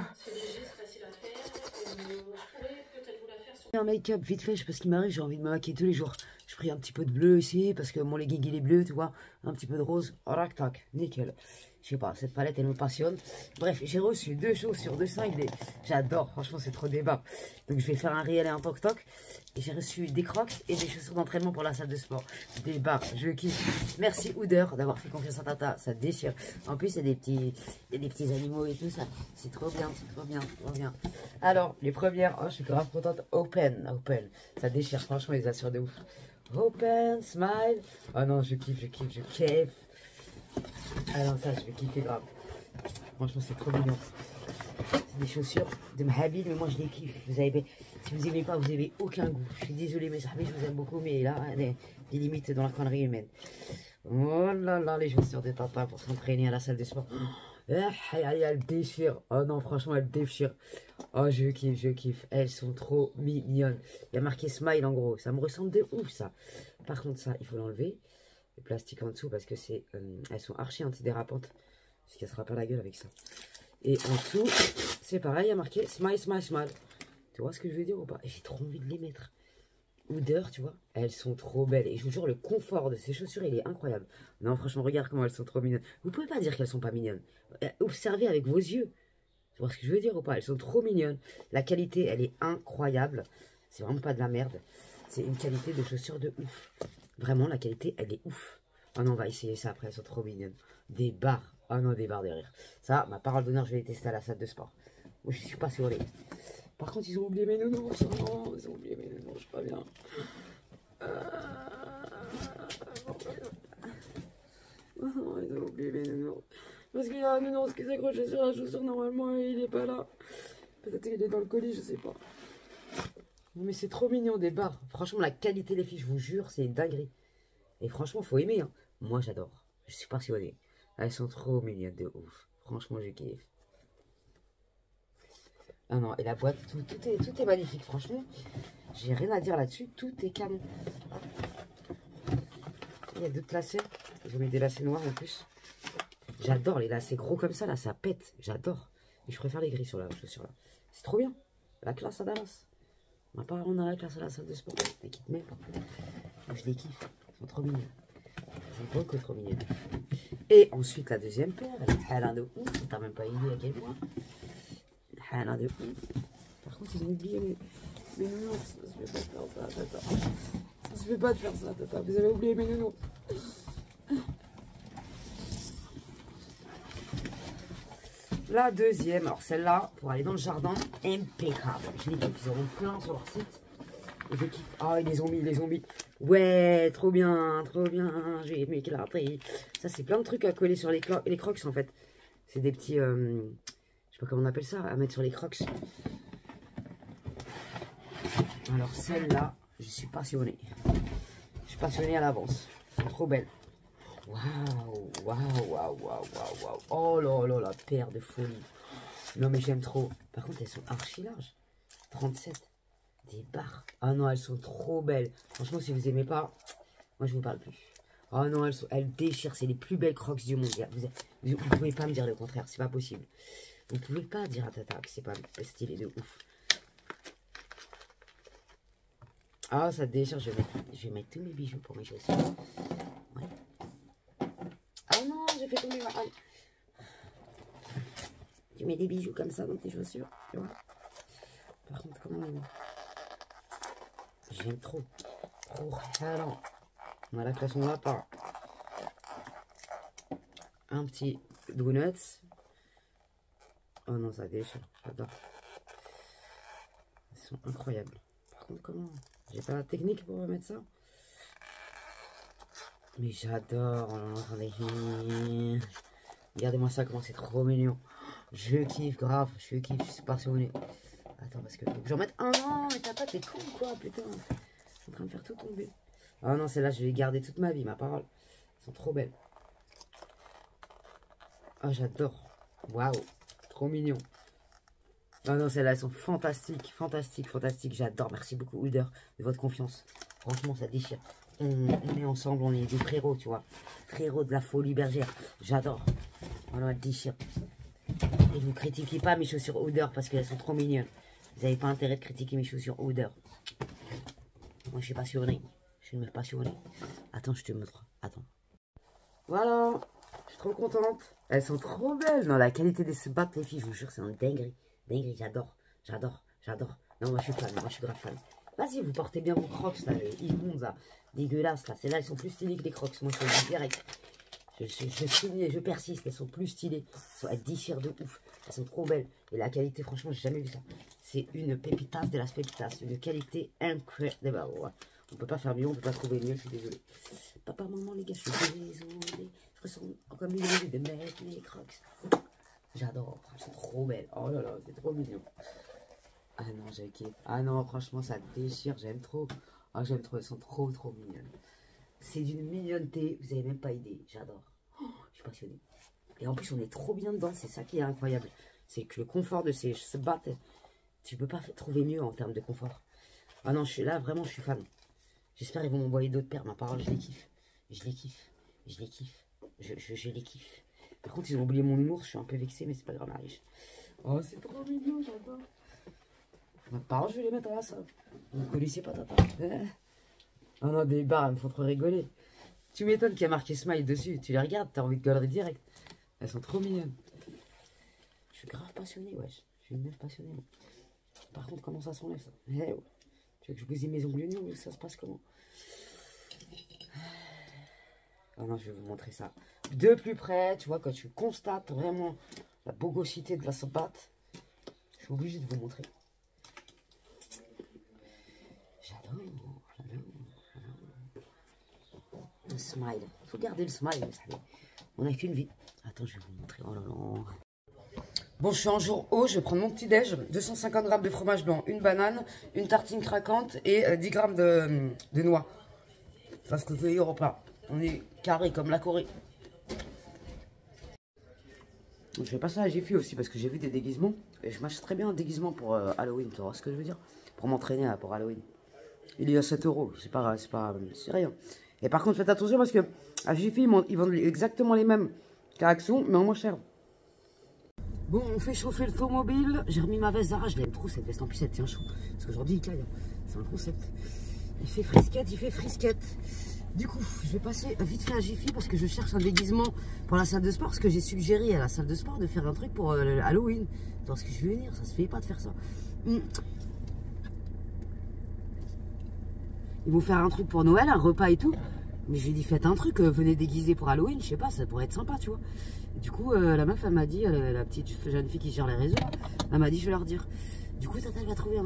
Un make-up vite fait, je sais pas ce qui m'arrive, j'ai envie de me maquiller tous les jours. Je pris un petit peu de bleu ici parce que mon legging il est bleu, tu vois. Un petit peu de rose. Rac tac, nickel. Je sais pas, cette palette elle me passionne. Bref, j'ai reçu 2 chaussures de cinglés. J'adore, franchement c'est trop débat. Donc je vais faire un réel et un TokTok. Et j'ai reçu des crocs et des chaussures d'entraînement pour la salle de sport. Débat, je kiffe. Merci Ouder d'avoir fait confiance à Tata, ça déchire. En plus il y a des petits animaux et tout ça. C'est trop bien, trop bien. Alors, les premières, oh, je suis grave contente. Open. Ça déchire, franchement les assure de ouf. Open, smile. Oh non, je kiffe. Ah non, ça, je vais kiffer grave. Franchement, c'est trop mignon. C'est des chaussures de Mahabil, mais moi, je les kiffe. Si vous aimez pas, vous avez aucun goût. Je suis désolée, mes amis, je vous aime beaucoup, mais là, des limites dans la connerie humaine. Oh là là, les chaussures de Tata pour s'entraîner à la salle de sport. Elle déchire. Oh non, franchement, elle déchire. Oh, je kiffe. Elles sont trop mignonnes. Il y a marqué smile en gros. Ça me ressemble de ouf, ça. Par contre, ça, il faut l'enlever. Le plastique en dessous parce que c'est elles sont archi antidérapantes. Parce qu'elle se sera pas la gueule avec ça. Et en dessous, c'est pareil, il y a marqué smile. Tu vois ce que je veux dire ou pas? J'ai trop envie de les mettre. Odeur, tu vois, elles sont trop belles. Et je vous jure, le confort de ces chaussures, il est incroyable. Non, franchement, regarde comment elles sont trop mignonnes. Vous pouvez pas dire qu'elles sont pas mignonnes. Observez avec vos yeux. Tu vois ce que je veux dire ou pas? Elles sont trop mignonnes. La qualité, elle est incroyable. C'est vraiment pas de la merde. C'est une qualité de chaussures de ouf. Vraiment, la qualité, elle est ouf. Oh non, on va essayer ça après, elles sont trop mignonnes. Des barres. Oh non, des barres derrière. Ça, ma parole d'honneur, je vais les tester à la salle de sport. Moi, je suis pas sur les... Par contre, ils ont oublié mes nounours. Oh, ils ont oublié mes nounours, je suis pas bien. Oh, ils ont oublié mes nounours. Parce qu'il y a un nounours qui s'est accroché sur la chaussure normalement et il est pas là. Peut-être qu'il est dans le colis, je sais pas. Mais c'est trop mignon des barres. Franchement, la qualité des filles, je vous jure, c'est une dinguerie. Et franchement, faut aimer. Hein. Moi, j'adore. Je suis passionné. Elles sont trop mignonnes de ouf. Franchement, je kiffe. Ah non, et la boîte, tout est magnifique. Franchement, j'ai rien à dire là-dessus. Tout est canon. Il y a d'autres lacets. Ils ont mis des lacets noirs en plus. J'adore les lacets gros comme ça, là, ça pète. J'adore. Mais je préfère les gris sur la chaussure là. C'est trop bien. La classe à Dallas. On va pas rendre la classe à la salle de sport. T'inquiète même pas. Je les kiffe. Ils sont trop mignons. Ils sont beaucoup trop mignons. Et ensuite, la deuxième paire. Elle a de ouf. T'as même pas idée à quel point. Elle a de ouf. Par contre, ils ont oublié mes nounours. Ça se fait pas de faire ça, tata. Ça se fait pas de faire ça, tata. Vous avez oublié mes nounours. La deuxième, alors celle-là, pour aller dans le jardin, impeccable. Je les kiffe, ils en ont plein sur leur site. Et je kiffe. Ah, ils les ont mis, ils les ont mis. Ouais, trop bien, je vais m'éclater. Ça, c'est plein de trucs à coller sur les crocs, en fait. C'est des petits, je sais pas comment on appelle ça, à mettre sur les crocs. Alors, celle-là, je suis passionné. Je suis passionné à l'avance. Elles sont trop belles. Waouh, waouh, waouh, waouh, waouh. Oh là là, la paire de folie. Non, mais j'aime trop. Par contre, elles sont archi larges. 37. Des barres. Ah non, elles sont trop belles. Franchement, si vous aimez pas, moi, je vous parle plus. Oh non, elles déchirent. C'est les plus belles crocs du monde. Vous pouvez pas me dire le contraire. C'est pas possible. Vous pouvez pas dire à Tata que c'est pas stylé de ouf. Ah, ça déchire. Je vais mettre tous mes bijoux pour mes chaussures. Ouais. Ah non, j'ai fait tomber ma... Tu mets des bijoux comme ça dans tes chaussures, tu vois. Par contre, comment... J'aime trop. Trop talent. Voilà, que là, on va pas. Un petit donuts. Oh non, ça déchire. J'adore. Ils sont incroyables. Par contre, comment... J'ai pas la technique pour remettre ça. Mais j'adore. Attendez. Regardez-moi ça, comment c'est trop mignon. Je kiffe grave. Je kiffe. Je suis passionné. Attends, parce que faut que j'en mette. Oh non, mais t'as t'es con quoi, putain. Je suis en train de faire tout tomber. Oh non, celle-là, je vais les garder toute ma vie, ma parole. Elles sont trop belles. Oh, j'adore. Waouh. Trop mignon. Oh non, celles-là, elles sont fantastiques. Fantastiques, fantastiques. J'adore. Merci beaucoup, Uder, de votre confiance. Franchement, ça déchire. On est ensemble, on est des frérots, tu vois. Frérots de la folie bergère. J'adore. Voilà, elle déchire. Et vous critiquez pas mes chaussures odeur parce qu'elles sont trop mignonnes. Vous n'avez pas intérêt de critiquer mes chaussures odeur. Moi, je suis passionné. Je suis une meuf passionnée. Attends, je te montre. Attends. Voilà. Je suis trop contente. Elles sont trop belles. Non, la qualité de se battre, les filles, je vous jure, c'est un dinguerie. Dinguerie, j'adore. J'adore. J'adore. Non, moi, je suis fan. Moi, je suis grave fan. Vas-y, vous portez bien vos crocs, là, les immondes, là. Dégueulasses, là. Celles-là, elles sont plus stylées que les crocs. Moi, je suis direct. Je signe et je persiste. Elles sont plus stylées. Elles déchirent de ouf. Elles sont trop belles. Et la qualité, franchement, j'ai jamais vu ça. C'est une pépitas de las pépitas. Une qualité incroyable. On peut pas faire mieux, on peut pas trouver mieux. Je suis désolé. Papa, maman, les gars, je suis désolé. Je ressens comme une envie de mettre les crocs. J'adore. Elles sont trop belles. Oh là là, c'est trop mignon. Ah non, j'ai kiffé. Ah non, franchement, ça déchire. J'aime trop. Ah, j'aime trop. Elles sont trop, trop mignonnes. C'est d'une mignonneté. Vous avez même pas idée. J'adore. Oh, je suis passionnée. Et en plus, on est trop bien dedans. C'est ça qui est incroyable. C'est que le confort de ces battes, tu peux pas trouver mieux en termes de confort. Ah non, je suis là, vraiment, je suis fan. J'espère qu'ils vont m'envoyer d'autres paires. Ma parole, je les kiffe. Je les kiffe. Je les kiffe. Je les kiffe. Par contre, ils ont oublié mon humour. Je suis un peu vexé, mais c'est pas grave, Marie. Oh, c'est trop mignon, j'adore. Ma parole, je vais les mettre à la salle. Vous ne connaissez pas, tata. Oh non, des barres, elles me font trop rigoler. Tu m'étonnes qu'il y a marqué smile dessus. Tu les regardes, t'as envie de galerie direct. Elles sont trop mignonnes. Je suis grave passionné, wesh. Je suis une meuf passionnée. Par contre, comment ça s'enlève, ça? Tu veux que je bousille mes ongles nus ou ça se passe comment? Oh non, je vais vous montrer ça de plus près. Tu vois, quand tu constates vraiment la bogosité de la sabbate, je suis obligé de vous montrer. J'adore. Le smile. Il faut garder le smile, vous savez. On n'a qu'une vie. Attends, je vais vous montrer. Oh là là. Bon, je suis en jour haut. Je vais prendre mon petit déj. 250 g de fromage blanc, une banane, une tartine craquante et 10 g de noix. Ça se fait au repas. On est carré comme la Corée. Je vais passer à la Jiffy aussi parce que j'ai vu des déguisements. Et je m'achète très bien un déguisement pour Halloween. Tu vois ce que je veux dire? Pour m'entraîner pour Halloween. Il est à 7 €. C'est pas, c'est rien. Et par contre, faites attention parce que à Jiffy, ils vendent exactement les mêmes qu'à Action, mais en moins cher. Bon, on fait chauffer le mobile. J'ai remis ma veste Zara, je l'aime trop cette veste. En plus, elle tient chaud. Parce qu'aujourd'hui, il caille. C'est un concept. Il fait frisquette, il fait frisquette. Du coup, je vais passer vite fait à Jiffy parce que je cherche un déguisement pour la salle de sport. Parce que j'ai suggéré à la salle de sport de faire un truc pour Halloween. Parce que je vais venir, ça se fait pas de faire ça. Ils vont faire un truc pour Noël, un repas et tout. Mais je lui ai dit, faites un truc, venez déguiser pour Halloween, je sais pas, ça pourrait être sympa, tu vois. Et du coup, la meuf, elle m'a dit, la petite jeune fille qui gère les réseaux, elle m'a dit, je vais leur dire. Du coup, Tata, elle va trouver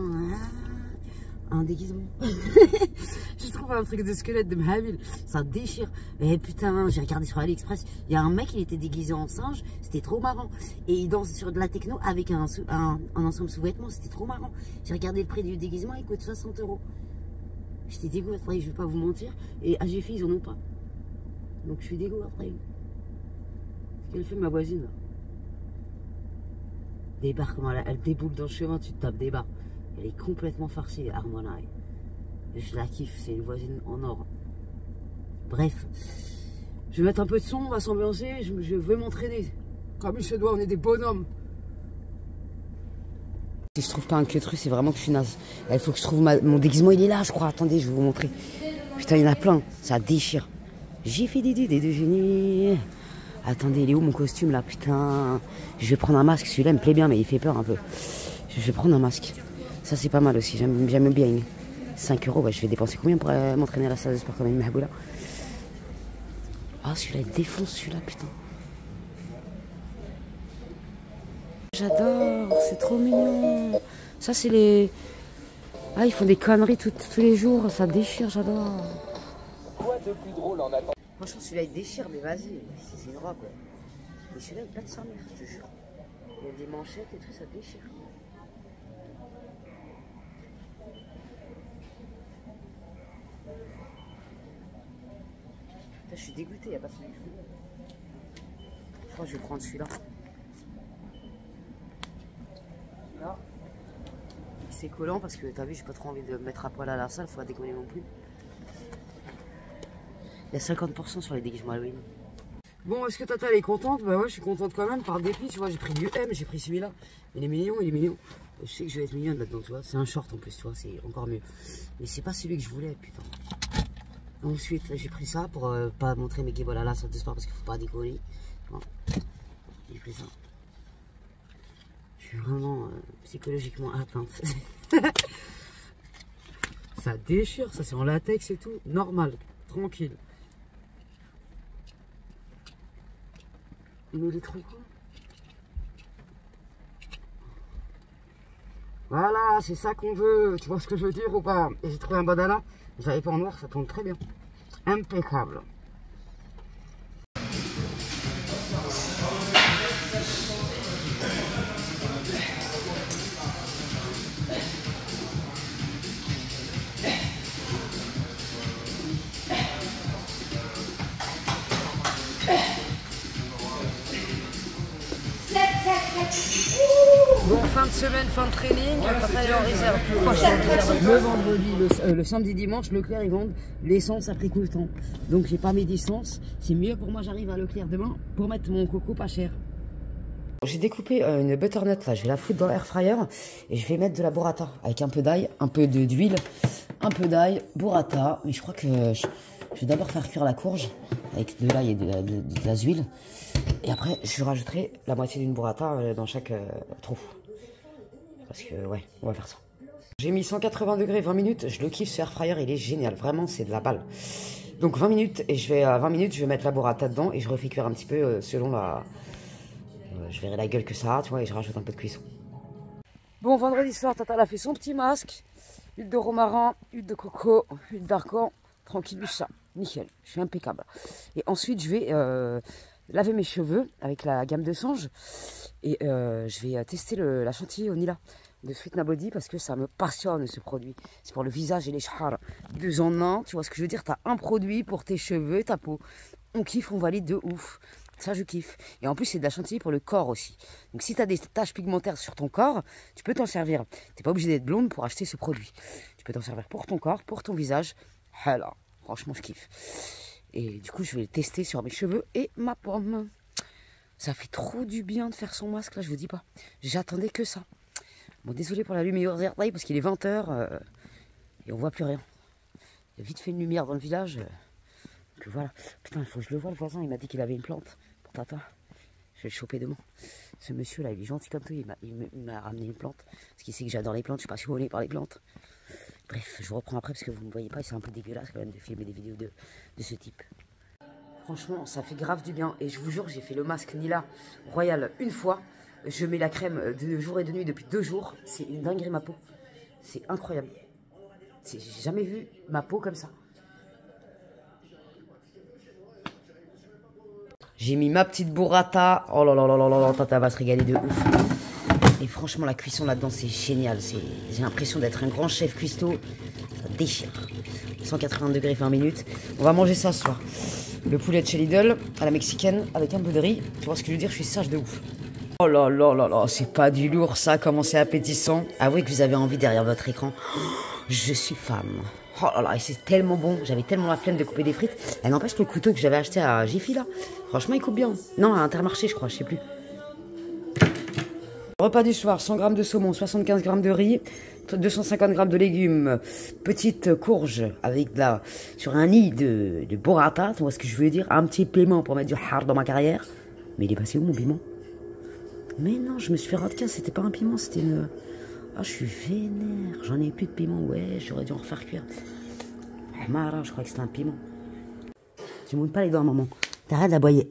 un déguisement. J'ai trouvé un truc de squelette de Mahavil, ça déchire. Et putain, j'ai regardé sur AliExpress, il y a un mec, il était déguisé en singe, c'était trop marrant. Et il danse sur de la techno avec un ensemble sous-vêtements, c'était trop marrant. J'ai regardé le prix du déguisement, il coûte 60 €. J'étais dégoûtée, après, je vais pas vous mentir. Et à Jiffy, ils en ont pas. Donc je suis dégoûtée après. Qu'elle fait ma voisine là. Des barres, comment elle déboule dans le chemin, tu te tapes des barres. Elle est complètement farcée, Harmona. Je la kiffe, c'est une voisine en or. Bref. Je vais mettre un peu de son, on va s'ambiancer, je vais m'entraîner. Comme il se doit, on est des bonhommes. Si je trouve pas un queutru, c'est vraiment que je suis naze. Il faut que je trouve mon déguisement, il est là, je crois. Attendez, je vais vous montrer. Putain, il y en a plein. Ça déchire. J'ai fait des idées de génie. Attendez, il est où mon costume là? Putain. Je vais prendre un masque. Celui-là, il me plaît bien, mais il fait peur un peu. Je vais prendre un masque. Ça, c'est pas mal aussi. J'aime bien. 5 €. Ouais, je vais dépenser combien pour m'entraîner à la salle de sport comme une mahaboula? Ah, celui-là, il défonce celui-là, putain. J'adore, c'est trop mignon. Ça, c'est les... Ah, ils font des conneries tous les jours, ça déchire, j'adore. Quoi de plus drôle en attendant? Franchement, celui-là, il déchire, mais vas-y, c'est une robe. Mais celui-là, il pète sa mère, je te jure. Il y a des manchettes et tout, ça déchire. Putain, je suis dégoûté, il n'y a pas celui que je voulais. Je crois que je vais prendre celui-là. Là. C'est collant parce que t'as vu, j'ai pas trop envie de me mettre à poil à la salle, faut pas déconner non plus. Il y a 50% sur les déguisements Halloween. Bon, est-ce que Tata elle est contente? Bah ouais, je suis contente quand même par dépit, tu vois, j'ai pris du M, j'ai pris celui-là. Il est mignon, il est mignon. Je sais que je vais être mignonne là-dedans, tu vois. C'est un short en plus, tu vois, c'est encore mieux. Mais c'est pas celui que je voulais, putain. Ensuite, j'ai pris ça pour pas montrer mes guéboles à la salle de sport parce qu'il faut pas déconner. Bon. J'ai pris ça. Je suis vraiment psychologiquement atteinte. Ça déchire, ça c'est en latex et tout. Normal, tranquille. Mais il est trop cool. Voilà, c'est ça qu'on veut. Tu vois ce que je veux dire ou pas? Et j'ai trouvé un bandana. J'avais pas en noir, ça tombe très bien. Impeccable. Bon, fin de semaine, fin de training, Tata est en réserve. Le vendredi, le samedi, dimanche, Leclerc, ils vendent l'essence à prix coûtant. Donc j'ai pas mes licences. C'est mieux pour moi, j'arrive à Leclerc demain pour mettre mon coco pas cher. J'ai découpé une butternut là, je vais la foutre dans l'air fryer et je vais mettre de la burrata avec un peu d'ail, un peu d'huile, un peu d'ail, burrata. Mais je crois que je vais d'abord faire cuire la courge avec de l'ail et de la huile. Et après, je rajouterai la moitié d'une burrata dans chaque trou. Parce que, ouais, on va faire ça. J'ai mis 180 degrés 20 minutes. Je le kiffe, ce air fryer, il est génial. Vraiment, c'est de la balle. Donc 20 minutes, et à 20 minutes, je vais mettre la burrata dedans et je refais cuire un petit peu selon la... je verrai la gueule que ça a, tu vois, et je rajoute un peu de cuisson. Bon, vendredi soir, Tata a fait son petit masque. Huile de romarin, huile de coco, huile d'argan. Tranquille, ça. Nickel, je suis impeccable. Et ensuite, je vais... laver mes cheveux avec la gamme de Songe et je vais tester la chantilly au Nila de Sweetna Body parce que ça me passionne ce produit. C'est pour le visage et les chars. 2 en 1, tu vois ce que je veux dire? Tu as un produit pour tes cheveux et ta peau. On kiffe, on valide de ouf. Ça, je kiffe. Et en plus, c'est de la chantilly pour le corps aussi. Donc, si tu as des taches pigmentaires sur ton corps, tu peux t'en servir. Tu n'es pas obligé d'être blonde pour acheter ce produit. Tu peux t'en servir pour ton corps, pour ton visage. Voilà. franchement, je kiffe. Et du coup, je vais le tester sur mes cheveux et ma pomme. Ça fait trop du bien de faire son masque, là, je vous dis pas. J'attendais que ça. Bon, désolé pour la lumière parce qu'il est 20 h et on voit plus rien. Il y a vite fait une lumière dans le village. Que voilà. Putain, il faut que je le voie, le voisin. Il m'a dit qu'il avait une plante pour Tata. Je vais le choper demain. Ce monsieur là, il est gentil comme tout. Il m'a ramené une plante. Parce qu'il sait que j'adore les plantes. Je suis passionné par les plantes. Bref, je vous reprends après parce que vous ne me voyez pas. C'est un peu dégueulasse quand même de filmer des vidéos de ce type. Franchement, ça fait grave du bien. Et je vous jure, j'ai fait le masque Nila Royal une fois. Je mets la crème de jour et de nuit depuis 2 jours. C'est une dinguerie ma peau. C'est incroyable. J'ai jamais vu ma peau comme ça. J'ai mis ma petite burrata. Oh là là là là là, Tata va se régaler de ouf. Et franchement, la cuisson là-dedans, c'est génial. J'ai l'impression d'être un grand chef cuistot. Ça déchire. 180 degrés 20 minutes. On va manger ça ce soir. Le poulet de chez Lidl à la mexicaine avec un peu de riz. Tu vois ce que je veux dire? Je suis sage de ouf. Oh là là là là, c'est pas du lourd ça, comment c'est appétissant. Avouez que vous avez envie derrière votre écran. Je suis femme. Oh là là, et c'est tellement bon. J'avais tellement la flemme de couper des frites. Elle n'empêche que le couteau que j'avais acheté à Jiffy là. Franchement, il coupe bien. Non, à Intermarché, je crois, je sais plus. Repas du soir, 100 g de saumon, 75 g de riz, 250 g de légumes, petite courge avec sur un nid de burrata, tu vois ce que je veux dire? Un petit piment pour mettre du hard dans ma carrière. Mais il est passé où mon piment? Mais non, je me suis fait rat-de-cas, c'était pas un piment, c'était une... Ah, je suis vénère, j'en ai plus de piment, ouais, j'aurais dû en refaire cuire. Mara, je crois que c'était un piment. Tu montes pas les dents, maman. T'arrêtes d'aboyer.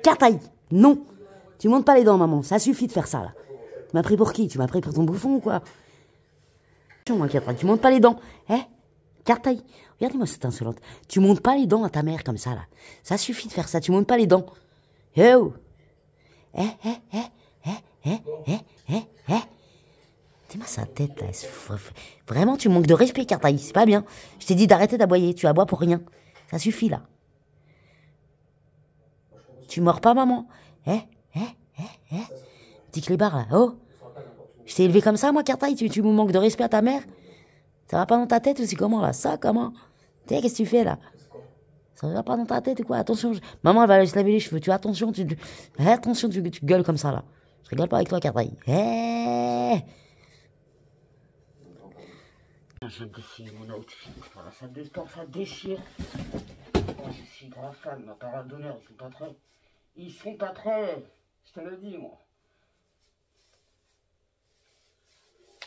Cartaille. Non. Tu montes pas les dents, maman, ça suffit de faire ça, là. Tu m'as pris pour qui? Tu m'as pris pour ton bouffon ou quoi? Moi, Cartaille, tu montes pas les dents. Cartaille. Regardez-moi cette insolente. Tu montes pas les dents à ta mère comme ça, là. Ça suffit de faire ça, tu montes pas les dents. Oh. Dis-moi sa tête là. Vraiment, tu manques de respect, Cartaille. C'est pas bien. Je t'ai dit d'arrêter d'aboyer. Tu aboies pour rien. Ça suffit là. Tu mords pas, maman. Petit clébard là. Oh. Je t'ai élevé comme ça, moi, Cartaille. Tu me manques de respect à ta mère. Ça va pas dans ta tête ou c'est comment là? Ça, comment? Tu sais, qu'est-ce que tu fais là? Ça va pas dans ta tête ou quoi? Attention, maman elle va aller se laver les cheveux. Tu attention, tu gueules comme ça là. Je rigole pas avec toi, Cartaille. Ça déchire mon outfit. Ça détend, ça déchire. Moi je suis grave fan, ma parole d'honneur, ils sont pas prêts. Ils sont pas prêts. Je te le dis moi.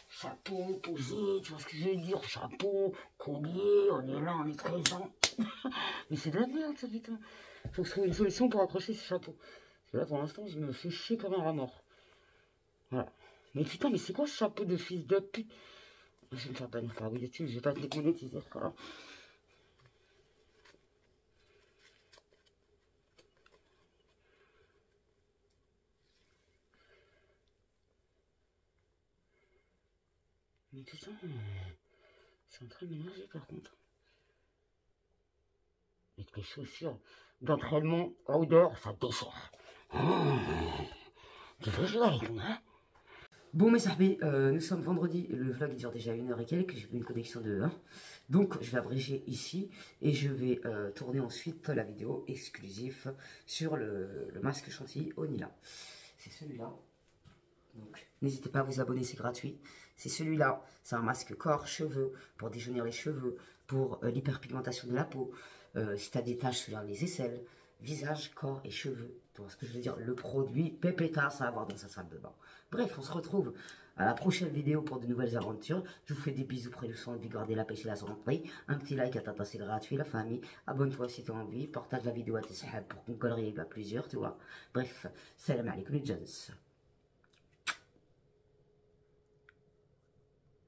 Chapeau, posé, tu vois ce que je veux dire? Chapeau, collier, on est là, on est présent. Mais c'est de la merde ça putain. Faut que je trouve une solution pour accrocher ce chapeau. Parce que là pour l'instant je me fais chier comme un rat mort. Voilà. Mais putain, mais c'est quoi ce chapeau de fils de pute? Je vais me faire bannir par YouTube, je vais pas te démonétiser ce cas-là. Mais putain, c'est en train de m'énerver par contre. Et tes chaussures d'entraînement outdoor, ça déchire. Tu fais ça avec moi, hein? Bon mes sahbis, nous sommes vendredi, le vlog dure déjà 1 h et quelques, j'ai eu une connexion de 1. Donc je vais abréger ici et je vais tourner ensuite la vidéo exclusive sur le masque chantilly au Nila. C'est celui-là. Donc n'hésitez pas à vous abonner, c'est gratuit. C'est celui-là, c'est un masque corps, cheveux, pour déjaunir les cheveux, pour l'hyperpigmentation de la peau, si tu as des taches sur les aisselles, visage, corps et cheveux. Tu vois ce que je veux dire? Le produit Pépéta, ça va avoir dans sa salle de bain. Bref, on se retrouve à la prochaine vidéo pour de nouvelles aventures. Je vous fais des bisous, prenez soin de vous, gardez la pêche et la santé. Un petit like à Tata, c'est gratuit, la famille. Abonne-toi si tu as envie, partage la vidéo à tes sahab pour qu'on collerie à plusieurs, tu vois. Bref, salam alaikum les gens.